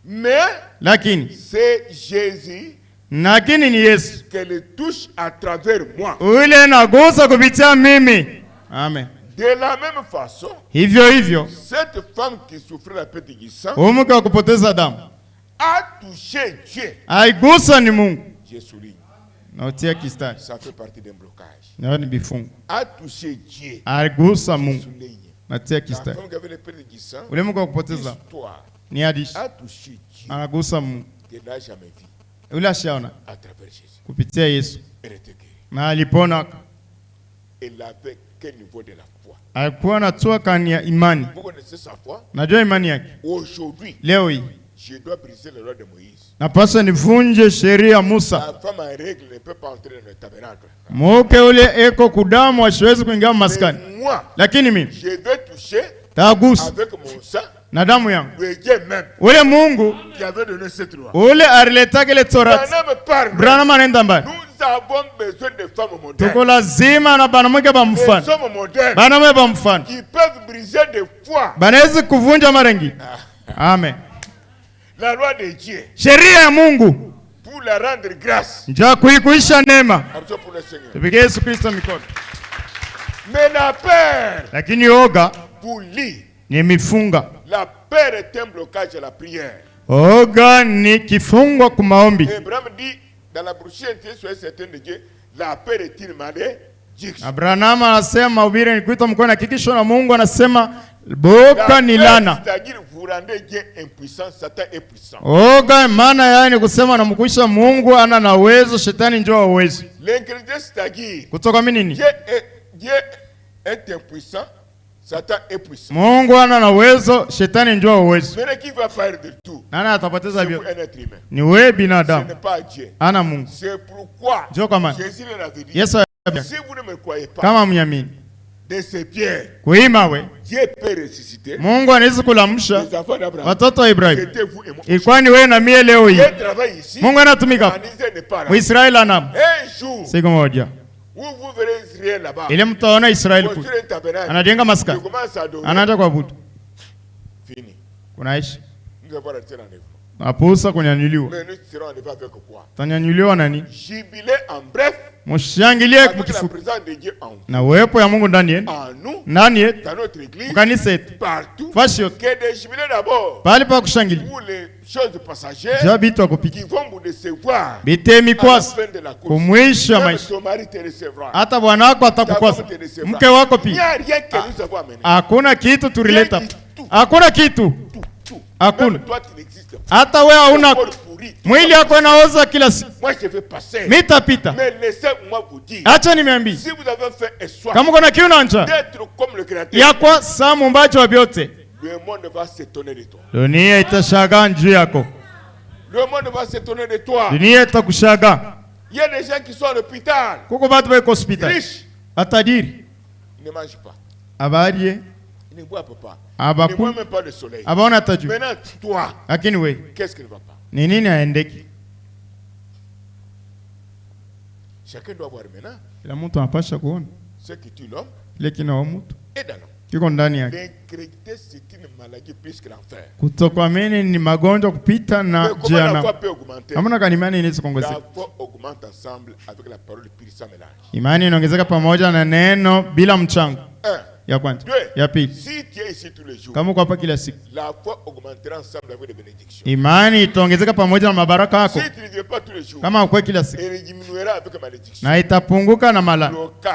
Mais lakini c'est Jésus, lakini ni Yesu qu'elle touche à travers moi. Ule nagusa kupitia mimi. Amen. De la même façon, hivyo cette femme qui souffrait la perte du sang, umuke wa kupoteza damu, a touché Dieu. Aigusa ni Mungu. Je souligne. Nautia kistari. Ça fait partie d'un blocage. Na ni bifungu. A touché Dieu. Aigusa Mungu. Nautia kistari. La femme qui avait la perte du sang, ule muke wa kupoteza ni hadishi. a touché Dieu. Anagusa Mungu. Elle n'a jamais vu. Ule ashaona à travers Jésus. Kupitia Yesu. Elle était guérie. Na alipona. Elle avait quel niveau de la foi? Alikuwa na toa kani ya imani. Vous connaissez sa foi? Najua imani yake. Aujourd'hui, leo hii, je dois briser le loi de Moïse. Napaswa nivunje sheria ya Musa. La femme en règle ne peut pas entrer dans le tabernacle. Muke ule eko kudamu asiwezi kuingia maskani. Lakini mimi je vais toucher tagusa avec mon sang na damu yangu le Dieu même ule Mungu qui avait donné cette loi. Ule arileta kile Torati. Branham anaenda mbali. Nous avons besoin de femmes modernes. Tuko lazima na banamuke ba mfano. Banamuke ba mfano. Qui peuvent briser des fois. Banaweza kuvunja marengi. Amen. La loi de Dieu. Sheria ya Mungu. Pour la rendre grâce. Njoo kuikuisha neema. Pour le Seigneur. Tupige Yesu Kristo mikono. Mais la peur. Lakini yoga pour lui. Ni mifunga. La peur est un blocage à la prière. Oga ni kifungwa kwa maombi. Abraham dit dans la brochure soyez certain de Dieu, la peur est une malédiction. Abraham anasema ubiri ni kuita mkono hakikisho na Mungu anasema boka ni lana. C'est-à-dire vous rendez Dieu impuissant, Satan est puissant. Oga maana yani kusema namkuisha Mungu ana na uwezo, shetani njoo uwezo. L'incrédulité c'est-à-dire kutoka mimi nini? Dieu est impuissant. Satan est puissant. Mungu ana na uwezo, shetani njoo uwezo. Mais qui va faire de tout? Nani atapoteza vyote? Ni wewe binadamu. Ce n'est pas Dieu. Ana Mungu. C'est pourquoi Jésus l'a dit. Yesu si vous ne me croyez pas, kama mnyamini de ces pierres, kuima we, Dieu peut ressusciter. Mungu anaweza kulamsha watoto wa Ibrahimu. Ilikuwa ni wewe na mimi leo hii. Mungu anatumika. Israeli ana siku moja. Vous verrez Israël là-bas. Ile mtaona Israeli kule. Anajenga maskani. Anaanza kuabudu. Fini. Kunaishi. Nous avons arrêté la neuf. Aposa kunyanyuliwa. Mais nous serons en avec quoi? Tanyanyuliwa nani? Jubilé en bref. Mushangilie mkifupi. Na uwepo ya Mungu ndani yenu. Ndani yetu. Dans notre église. Kanisa yetu. Partout. Fashi yote. Que de jubilé d'abord. Pali pa kushangilia. Pour les choses passagères. Ja bitu akupiki. Qui vont vous décevoir. Bitemi kwasa. Kumwisho wa maisha. Hata bwana wako atakukwasa. Mke wako pia. Hakuna kitu turileta. Hakuna kitu. Hakuna. Hata wewe hauna mwili wako unaoza kila siku. Mitapita. Acha nimeambia. Kama kuna kiu na njaa ya kwa saa muumbaji wa vyote, dunia itashangaa juu yako. Dunia itakushangaa. Kuko batu beko hospitali. Atadiri. Abarie. Ne boit pas. Ne boit même pas le soleil. Maintenant, toi, qu'est-ce qui ne va pas? Nini haendeki? Chacun doit voir maintenant. Kila mtu anapasha kuona ce qui tue l'homme kile kinaua mtu et dans l'homme. Kiko ndani yake. L'incrédulité, c'est une maladie plus que l'enfer. Kutokuamini ni magonjwa kupita na jehanamu. Hamna kani imani inaweza kuongezeka. La foi augmente ensemble avec la parole puissante mélange. Imani inaongezeka pamoja na neno bila mchango. Ya kwanza. Ya pili. Si tu es ici tous les jours. Kama uko hapa kila siku. La foi augmentera ensemble avec les bénédictions. Imani itaongezeka pamoja na mabaraka yako. Si tu ne viens pas tous les jours. Kama uko kila siku. Elle diminuera avec les malédictions. Na itapunguka na mala.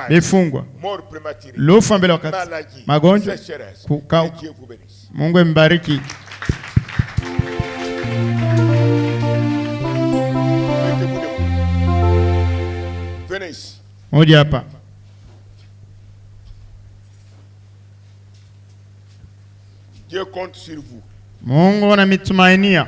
Bifungwa. Mort prématurée. Lufa mbele wakati. Magonjwa. Kukau. Mungu ambariki. Venez ici. Moja hapa. Dieu compte sur vous. Mungu anamitumainia.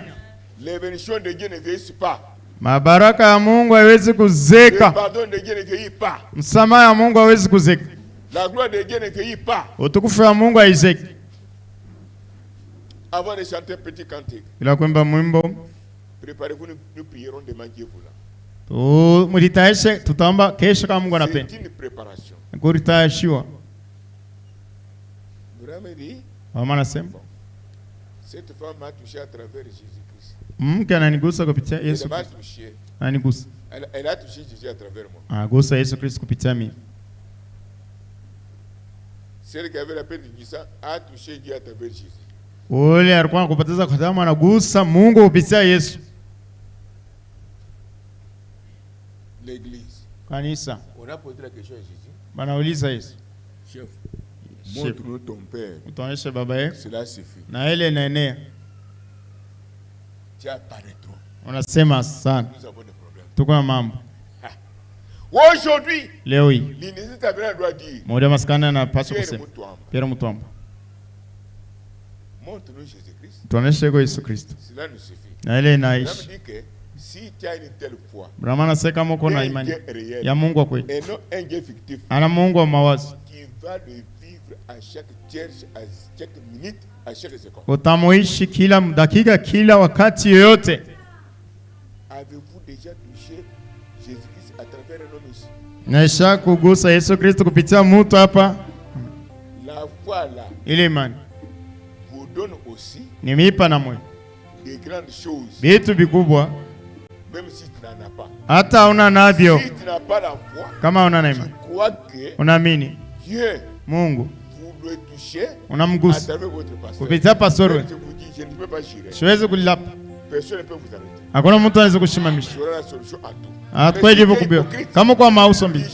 Les bénédictions de Dieu ne vieillissent pas. Mabaraka ya Mungu haiwezi kuzeka. Le pardon de Dieu ne vieillit pas. Msamaha ya Mungu haiwezi kuzeka. La gloire de Dieu ne vieillit pas. Utukufu wa Mungu haizeki. Avant de chanter un petit cantique. Bila kuimba mwimbo. Préparez-vous, nous prierons demain Dieu vous là. Mujitayarishe, tutaomba kesho kama Mungu anapenda. C'est une préparation. Kuritayarishwa. Vraiment mama anasema cette femme m'a touché à travers Jésus-Christ. Mke ananigusa kupitia Yesu. Ananigusa. Elle a touché Jésus à travers moi. Anagusa Yesu Kristo kupitia mimi. Celle qui avait la peine de Jésus a touché Dieu à travers Jésus. Ule alikuwa anakupoteza kwa damu, anagusa Mungu kupitia Yesu. L'église. Kanisa. On a posé la question à Jésus. Banauliza Yesu. Chef. Montre-nous ton père. Utuonyeshe baba yako. Cela suffit. Na ile inaenea. Tu as parlé trop. Unasema sana. Nous avons des problèmes. Tuko na mambo. Aujourd'hui, leo hii l'Église tabernacle doit dire. Moja maskani anapaswa kusema. Pierre Mutomba. Montre-nous Jésus-Christ. Tuonyeshe kwa Yesu Kristo. Cela nous suffit. Na ile inaishi. Si tu as une telle foi, Brahma anasema kama uko na imani ya Mungu wa kweli, ana Mungu wa mawazo, qui va le vivre à chaque tierce, à chaque minute, à chaque seconde. Utamuishi kila dakika, kila wakati yoyote. Avez-vous déjà touché Jésus-Christ à travers un homme ici? Naisha kugusa Yesu Kristo kupitia mtu hapa. La foi là, ile imani vous donne aussi nimipa na moyo des grandes choses, vitu vikubwa, même si tu n'en as pas. Hata una navyo. Si tu n'as pas la foi, kama una imani, unaamini Dieu, Mungu, vous le touchez unamgusa à travers votre pasteur. kupitia pastor. Je vous dis, je ne peux pas gérer. Siwezi kulapa. Personne ne peut vous arrêter. Hakuna mtu anaweza kushimamisha. Sura la solution à tout. Atkweli hivyo kubio. Kama kwa mauso mbili.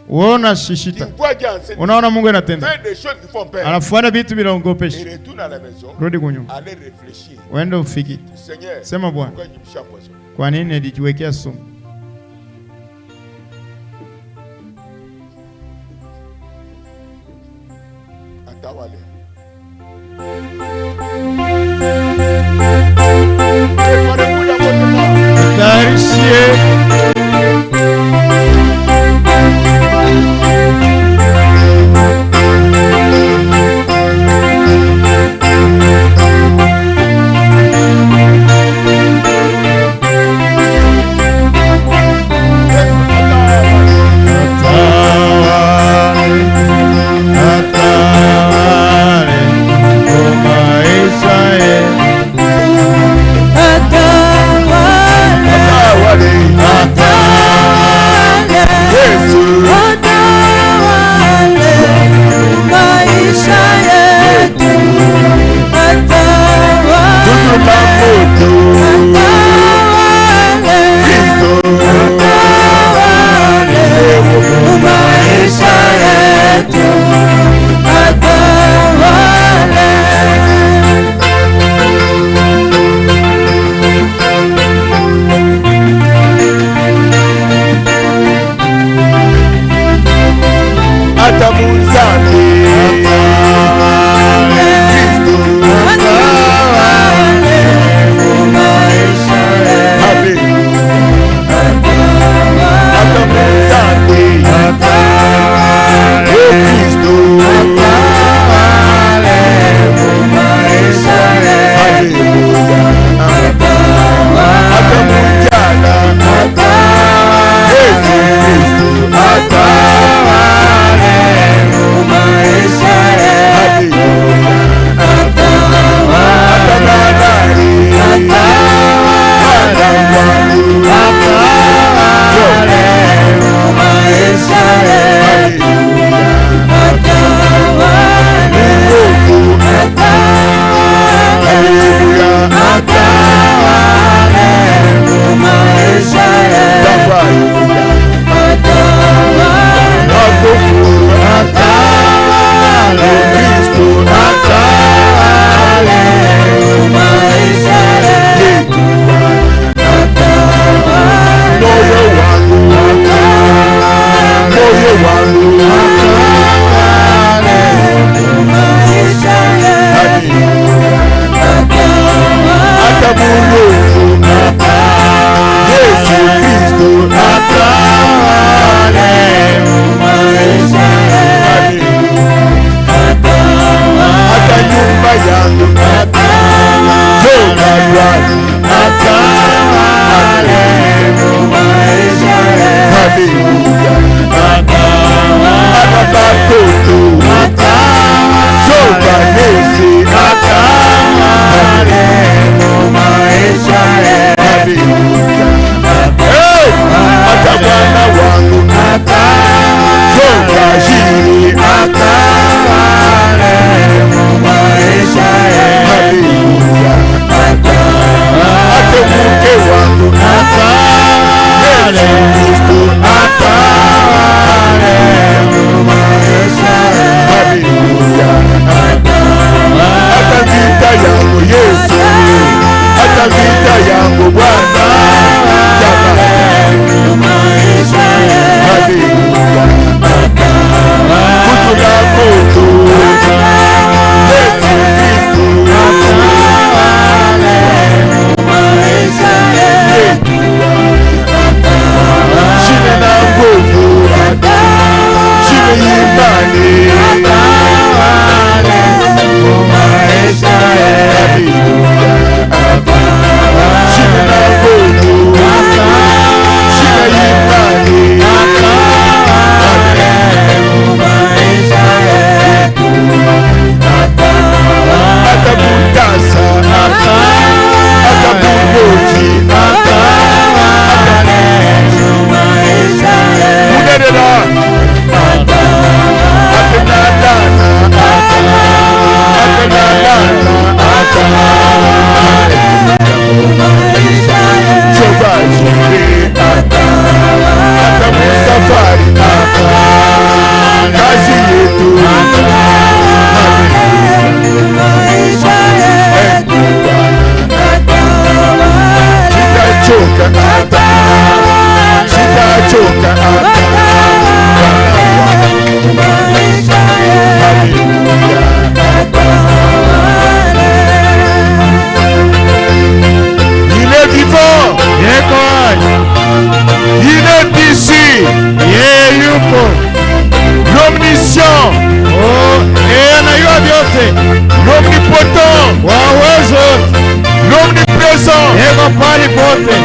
Uona shishita. Unaona Mungu anatenda. Anafuata vitu bila kuogopesha. Rudi kunyuma. Uende ufiki. Sema Bwana, kwa nini nilijiwekea sumu? Atawale. Atawale,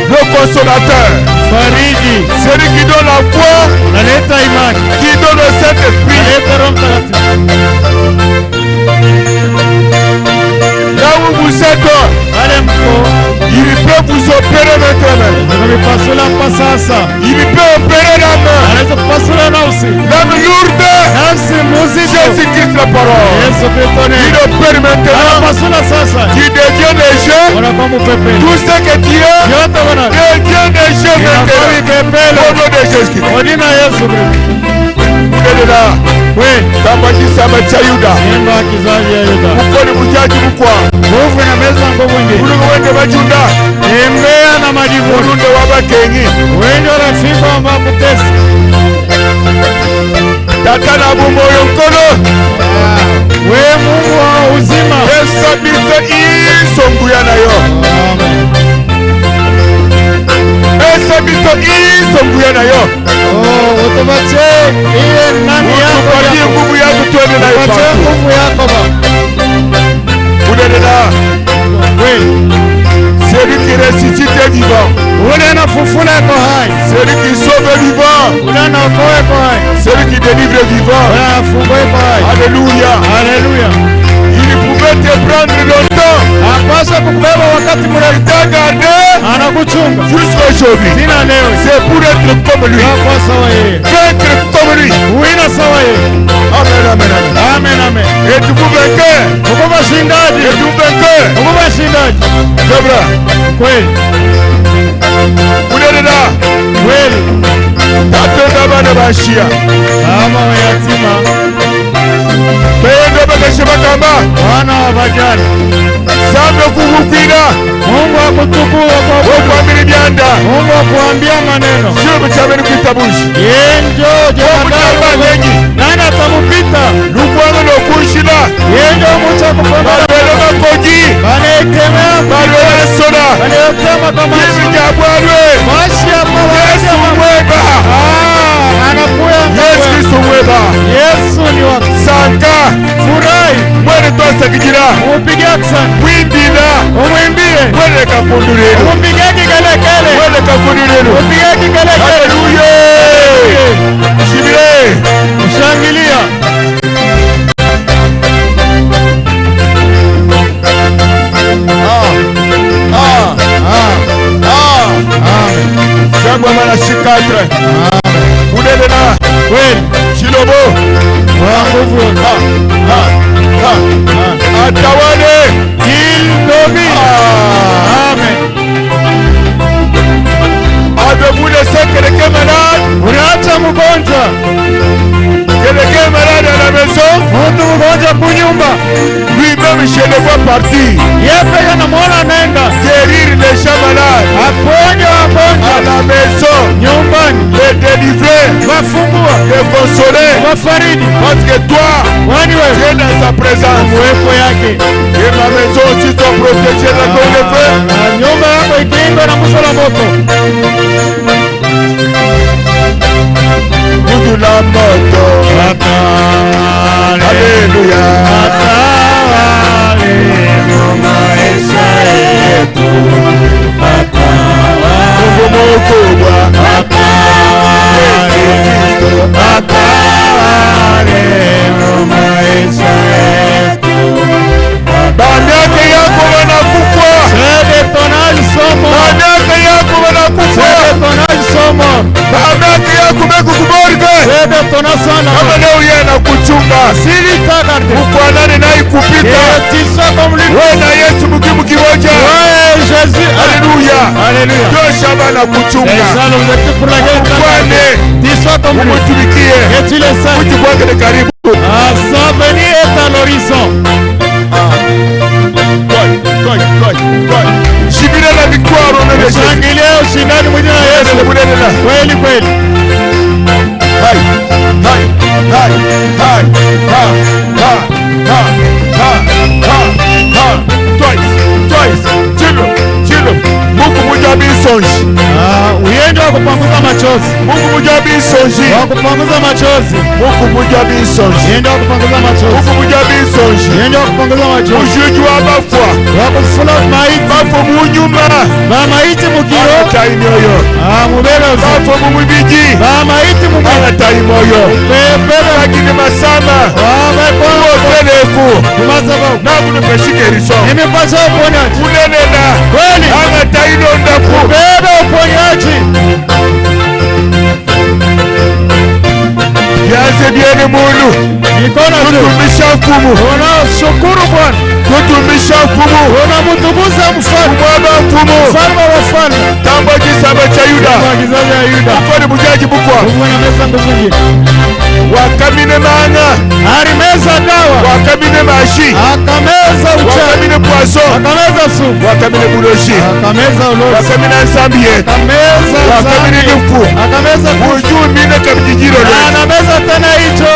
le consolateur, celui qui donne la foi, qui donne le Saint-Esprit. Là où vous êtes, il peut vous opérer maintenant. Il peut opérer la main. L'âme lourde, Jésus-Christ la parole. Il opère maintenant. Tu deviens des jeunes. Tout ce que tu es, devient des jeunes maintenant. Au nom de Jésus-Christ. Là. Oui. Tabakisa Bachayuda. Mukoni mujaji mukwa. Nguvu na meza nguvu nyingi. Ulu wende bajunda. Embea na majivu. Ulunde wabakengi. Wende rafiki wa mabutesi. Tatana bumoyo nkolo. We Mungu wa uzima. Pesa biso isonguya nayo. Pesa biso isonguya nayo. Utupatie ile nani yako. Utupatie nguvu yako tuende nayo. Utupatie nguvu yako Baba. Unaenda. Oui. Celui qui ressuscite est vivant. Celui qui sauve est vivant. Celui qui délivre est vivant. Alléluia. Alléluia. Il pouvait te prendre longtemps. Il t'a gardé jusqu'aujourd'hui. C'est pour être comme lui. Être comme lui. Amen, amen, amen. Amen. Êtes-vous vainqueur? Êtes-vous vainqueur? C'est vrai. Kweli. Unaenda. Kweli. Tatenda bana bashia. Mama wa yatima. Bendo bakashema kamba. Wana wa bajana. Sambe kukukwira. Mungu akutukua kwa kuambia byanda. Mungu akuambia maneno. Sio mchameni kuitabushi. Yenjo wengi. Nani atamupita? Lukwango no kushila. Yenjo mucha kupambana. Bale makoji. Bale kemea. Bale soda. Bale kema kama. Kimi kabwalwe. Mashi ya mwa. Yesu mweba. Anakuya. Yesu mweba. Yesu ni wa Sanga. Furai. Mwene tosa kijira. Upige aksan. Wimbina. Umwimbie. Mwene kapundulelo. Upige kikelekele. Mwene kapundulelo. Upige kikelekele. Haleluya. Shibire. Shangilia. Shangwa mara shikatre. Unele na. Kweli. Shilobo. Kwa nguvu. Atawale. Kildomi. Amen. Avez-vous laissé quelqu'un malade? Unaacha mgonjwa. Quelqu'un malade à la maison? Mtu mgonjwa kunyumba. Lui-même je le vois partir. Yepe yanamwona anaenda. Guérir les gens malades. Aponya wagonjwa. À la maison. Nyumbani. Les délivrer. Wafungua. Les consoler. Wafariji. Parce que toi, Wani wewe. tu es dans sa présence. Uwepo yake. Et ma maison aussi doit protéger la cause de feu. Nyumba yako ikingwe na moto la moto. Mungu na moto. Alléluia. Mungu mkubwa. Bandake yako wanakukwa. Bandake yako wanakukwa. Bandake yako mekukuborge. Kama leo yeye anakuchunga. Ukwanane naye kupita. Wewe na Yesu mkimu kimoja. Alléluia. Ndio shamba na kuchunga. Ukwane. Umutumikie. Uji kwake ni karibu. Sa venir est à l'horizon. Shibira la victoire au nom de Jésus. Shangilia ushindani mwingine na Yesu. Kweli kweli. Hai, hai, hai, hai, ha, ha, ha, ha, ha, ha. Twice. Chilo. Mungu mujabi sonji. Uende wa kupanguza machozi. Mungu mujabi sonji. Wa kupanguza machozi. Mungu mujabi sonji. Uende wa kupanguza machozi. Mungu mujabi sonji. Uende wa kupanguza machozi. Ujuju wa bafwa. Wa kufula maiti. Bafwa munyuma. Ba maiti mukiro. Anatayi moyo. Mubele uzi. Bafwa mumubiji. Ba maiti mukiro. Anatayi moyo. Bebele. Lakini masama. Wabekwa. Uoteleku. Kumazaba. Nabu nipeshike riso. Nimepasha uponyaji. Unenena. Kweli. Anatayi nondaku. Bebe uponyaji. Yaze biene mulu. Mikono juu. Kutumisha mfumu. Unashukuru Bwana. Kutumisha mfumu. Unamtukuza mfalme. Kumwaba mfumu. Mfalme wa wafalme. Tambo kisaba cha Yuda. Kizazi ya Yuda. Mkoni mujaji bukwa. Mungu anameza nguvu nyingi. Wakamine manga. Alimeza dawa. Wakamine mashi. Akameza uchawi. Wakamine poaso. Akameza sumu. Wakamine buloshi. Akameza ulozi. Wakamine nsambie. Akameza Wakamine nufu. Akameza Ujuu mine kabijijiro. Anameza tena hicho.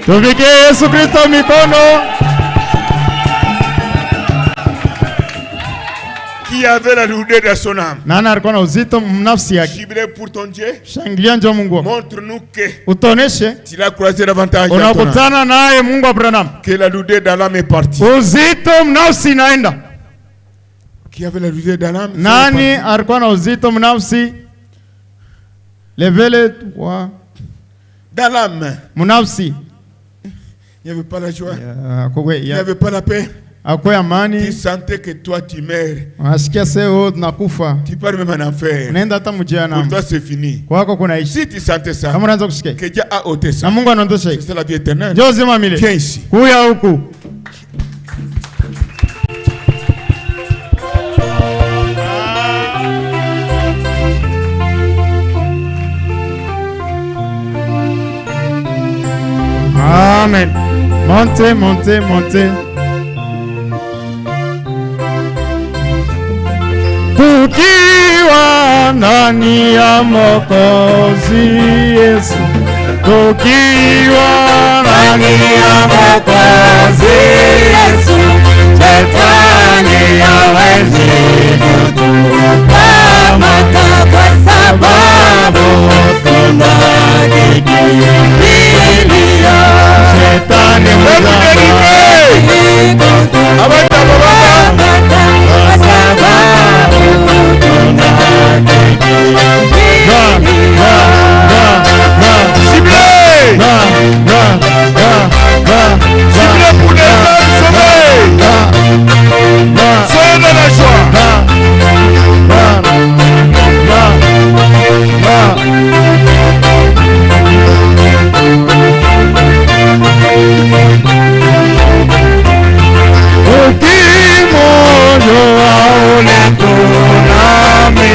Tupigie Yesu Kristo mikono. Qui avait la lourdeur de son âme? Nani alikuwa na uzito mnafsi yake? Jubilé pour ton Dieu. Shangilia njoo Mungu wako. Montre-nous que utoneshe tu l'as croisé davantage. Unakutana naye Mungu wa Abraham. Que la lourdeur de l'âme est partie. Uzito mnafsi inaenda. Qui avait la lourdeur de l'âme? Nani alikuwa na uzito mnafsi? Levez-le toi. Dans l'âme. Mnafsi. Il n'y avait pas la joie. Il n'y avait pas la paix. Tu sentais que toi tu meurs. Tu pars même en enfer. Pour toi c'est fini. Si tu sentais ça, que Dieu a ôté ça. C'est la vie éternelle. Viens ici. Amen. Montez, montez, montez. Tukiwa ndani ya Mwokozi Yesu tukiwa ndani ya Mwokozi Yesu, shetani hawezi kutukamata kwa sababu tunakikimbilia. Shetani hawezi kutukamata kwa sababu tunakikimbilia. Ciblez pour les âmes sauvées. Soyez dans la joie. Ukimoyo aule kunami,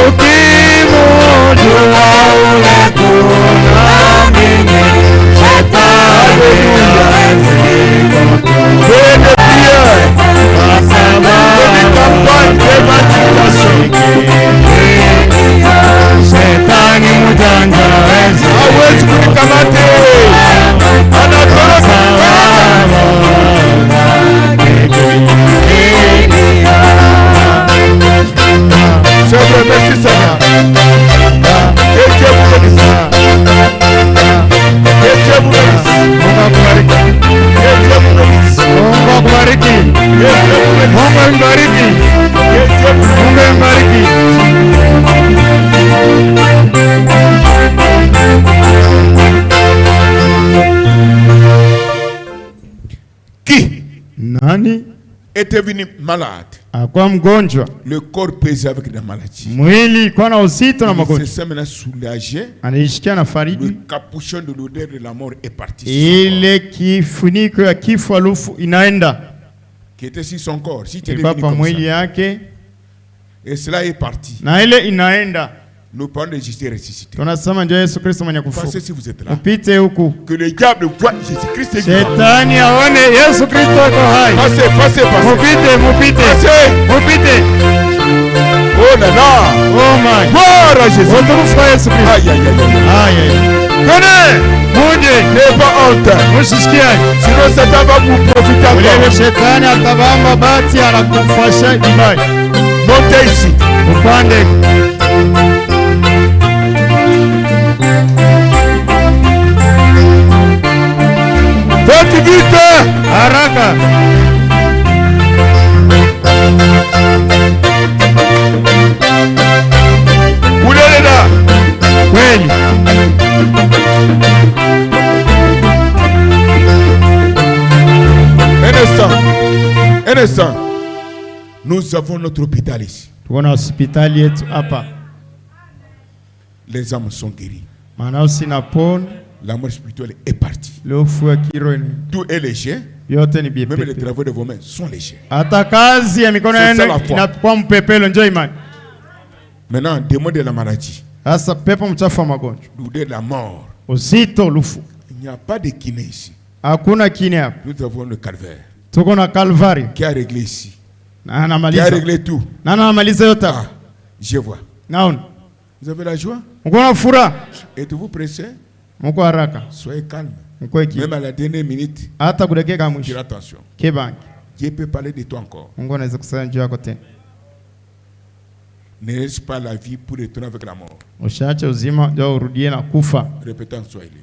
ukimoyo aule kunami, shetani hawezi kutukamata kwa sababu shetani mjanja hawezi kunikamata, anatoroka. Merci Seigneur. Et Dieu vous bénisse. Et Dieu vous bénisse. Et Dieu vous bénisse. Qui nani était venu malade? Akuwa mgonjwa. Le corps pesé avec des maladies. Mwili kwa na uzito na magonjwa. Il s'est maintenant soulagé. Anaishikia na faridi. Le capuchon de l'odeur de la mort est parti. Ile kifuniko ya kifo alufu inaenda. Qui était sur son corps. Si tu es devenu comme ça. Et cela est parti. Na ile inaenda. Nous parlons de Jésus ressuscité. Tunasema ndio Yesu Kristo mwenye kufufuka. Passez si vous êtes là. Upite huku. Que le diable voit Jésus Christ. Shetani aone Yesu Kristo yuko hai. Passez, passez, passez. Mupite. Passez. Mupite. Oh là là. Oh my. Gloire à Jésus. Utukufu kwa Yesu Kristo. Aïe, aïe, aïe. Aïe, aïe. Venez. Muje. N'ayez pas honte. Musisikie. Sinon Satan va vous profiter encore. Ule shetani atabamba bati anakufasha vibaya. Montez ici. Upande. Faites vite. Haraka. Oulez là. Kweli. Un instant. Nous avons notre hôpital ici. Tuona hospitali yetu hapa. Les âmes sont guéries. Maana usinapona. La mort spirituelle est partie. Lofu ya kiroho ni. Tout est léger. Yote ni biepete. Même les travaux de vos mains sont légers. Hata kazi ya mikono yenu inakuwa mpepelo, njoo imani. Maintenant, demandez la maladie. Sasa pepo mchafu wa magonjwa. L'odeur de la mort. Uzito lufu. Il n'y a pas de kiné ici. Hakuna kiné hapa. Nous avons le calvaire. Tuko na Calvary. Qui a réglé ici? Na anamaliza. Qui a réglé tout? Na anamaliza yote. Ah, je vois. Naona. Vous avez la joie? Mko na furaha? Êtes-vous pressé? Mko haraka. Soyez calme. Même à la dernière minute. Hata kudekeka mwisho. Fais attention. Kibangi. Dieu peut parler de toi encore. Mungu anaweza kusema juu yako tena. Ne laisse pas la vie pour retourner avec la mort. Usiache uzima ndio urudie na kufa. Répétons en Swahili.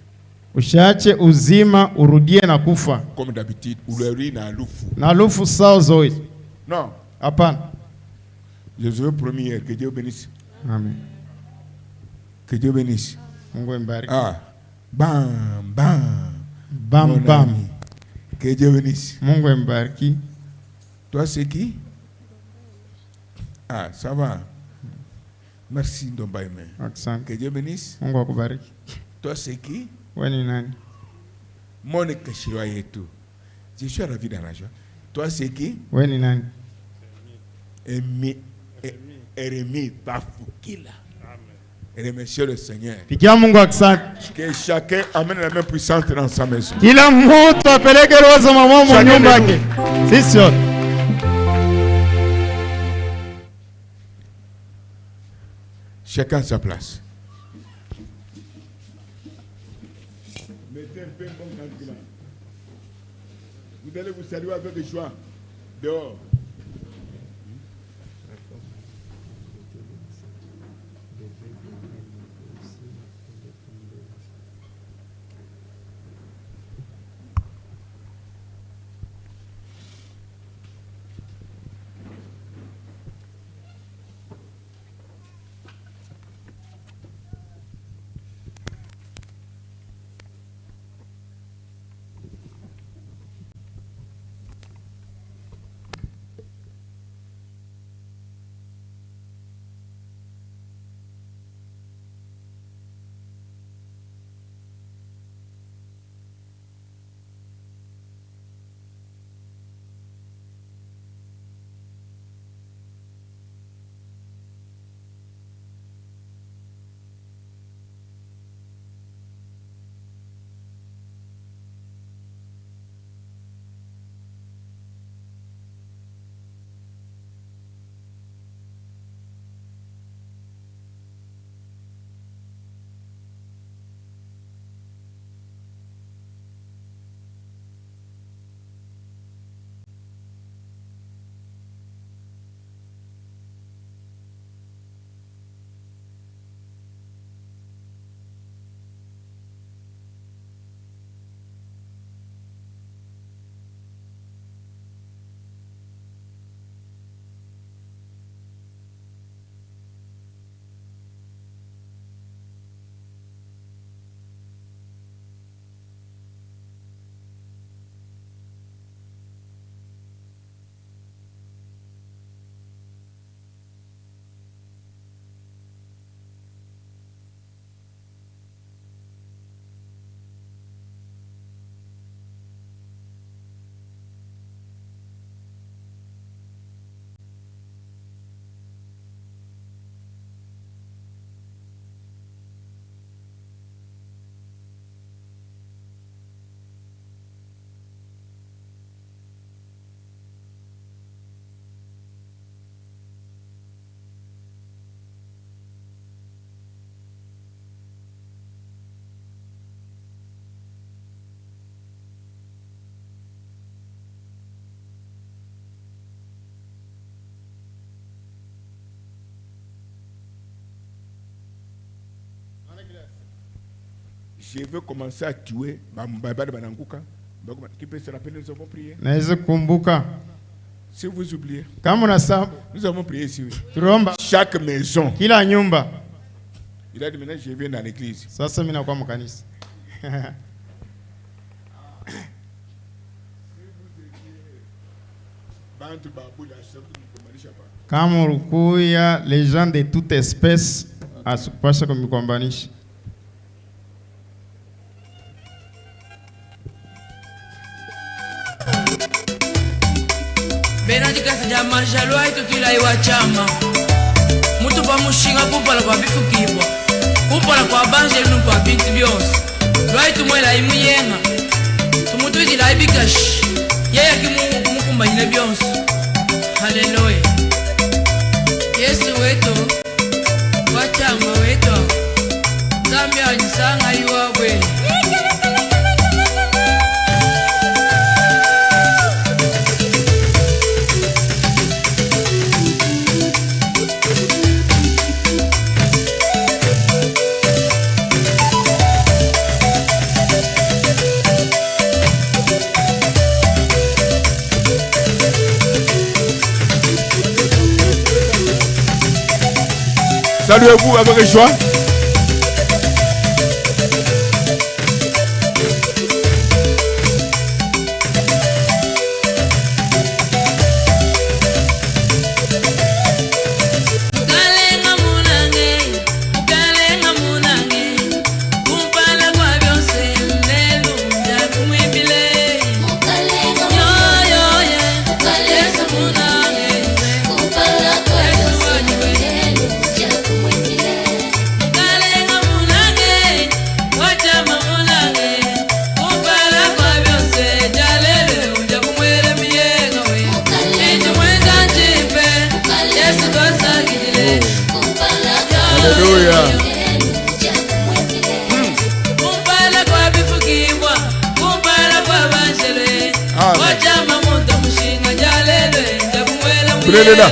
Usiache uzima urudie na kufa. Comme d'habitude, uleuri na lufu. Na lufu sao zoe. Non. Hapana. Je veux promis que Dieu bénisse. Amen. Que Dieu bénisse. Mungu mbariki. Ah. Bam, bam. Bam, bam. Ami. Que Dieu bénisse. Mungu mbariki. Toi, c'est qui? Ah, ça va. Merci, Ndombaïme. Que Dieu bénisse. Mungu akubariki. Toi, c'est qui? Wewe ni nani? Monica Shiroyetu. Je suis ravi dans la joie. Toi, c'est qui? Wewe ni nani? Eremi Bafukila. Et remerciez le Seigneur. Pigia Mungu asante. Que chacun amène la main puissante dans sa maison. Kila mtu apeleke roho za mama mu nyumba yake. Sisi yote. Chacun à sa place. Vous allez vous saluer avec joie. Dehors. Je veux commencer à tuer. Qui peut se rappeler, nous avons prié. Si vous oubliez, nous avons prié ici. Chaque maison. Il a dit maintenant je viens dans l'église. Quand les gens de toute espèce à ce passage comme Mikwambanishi. Benadika ya marjalo ito kila iwa chama mutu pa mushinga kupala kwa bifu kibwa kupala kwa banje nu kwa binti byonse lwai tumwela imuyenga tumutu ila ibikash yeye kimu kumukumba ine byonse. Haleluya. Yesu wetu wachama wetu zambi anyisanga iwawe. Saluez-vous avec joie. Kulela.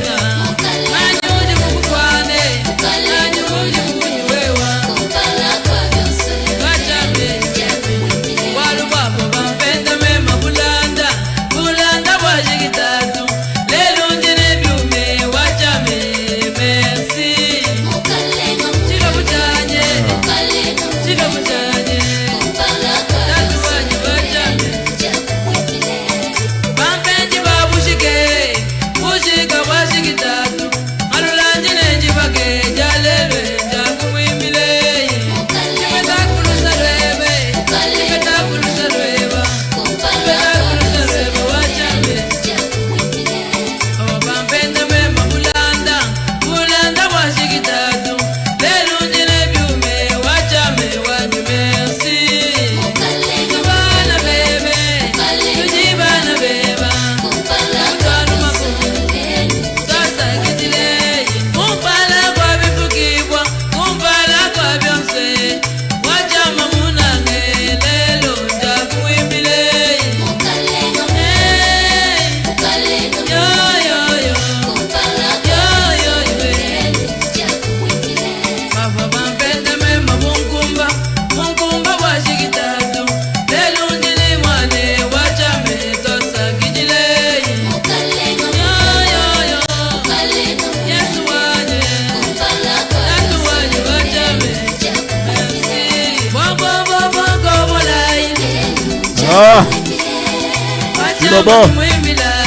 Baba.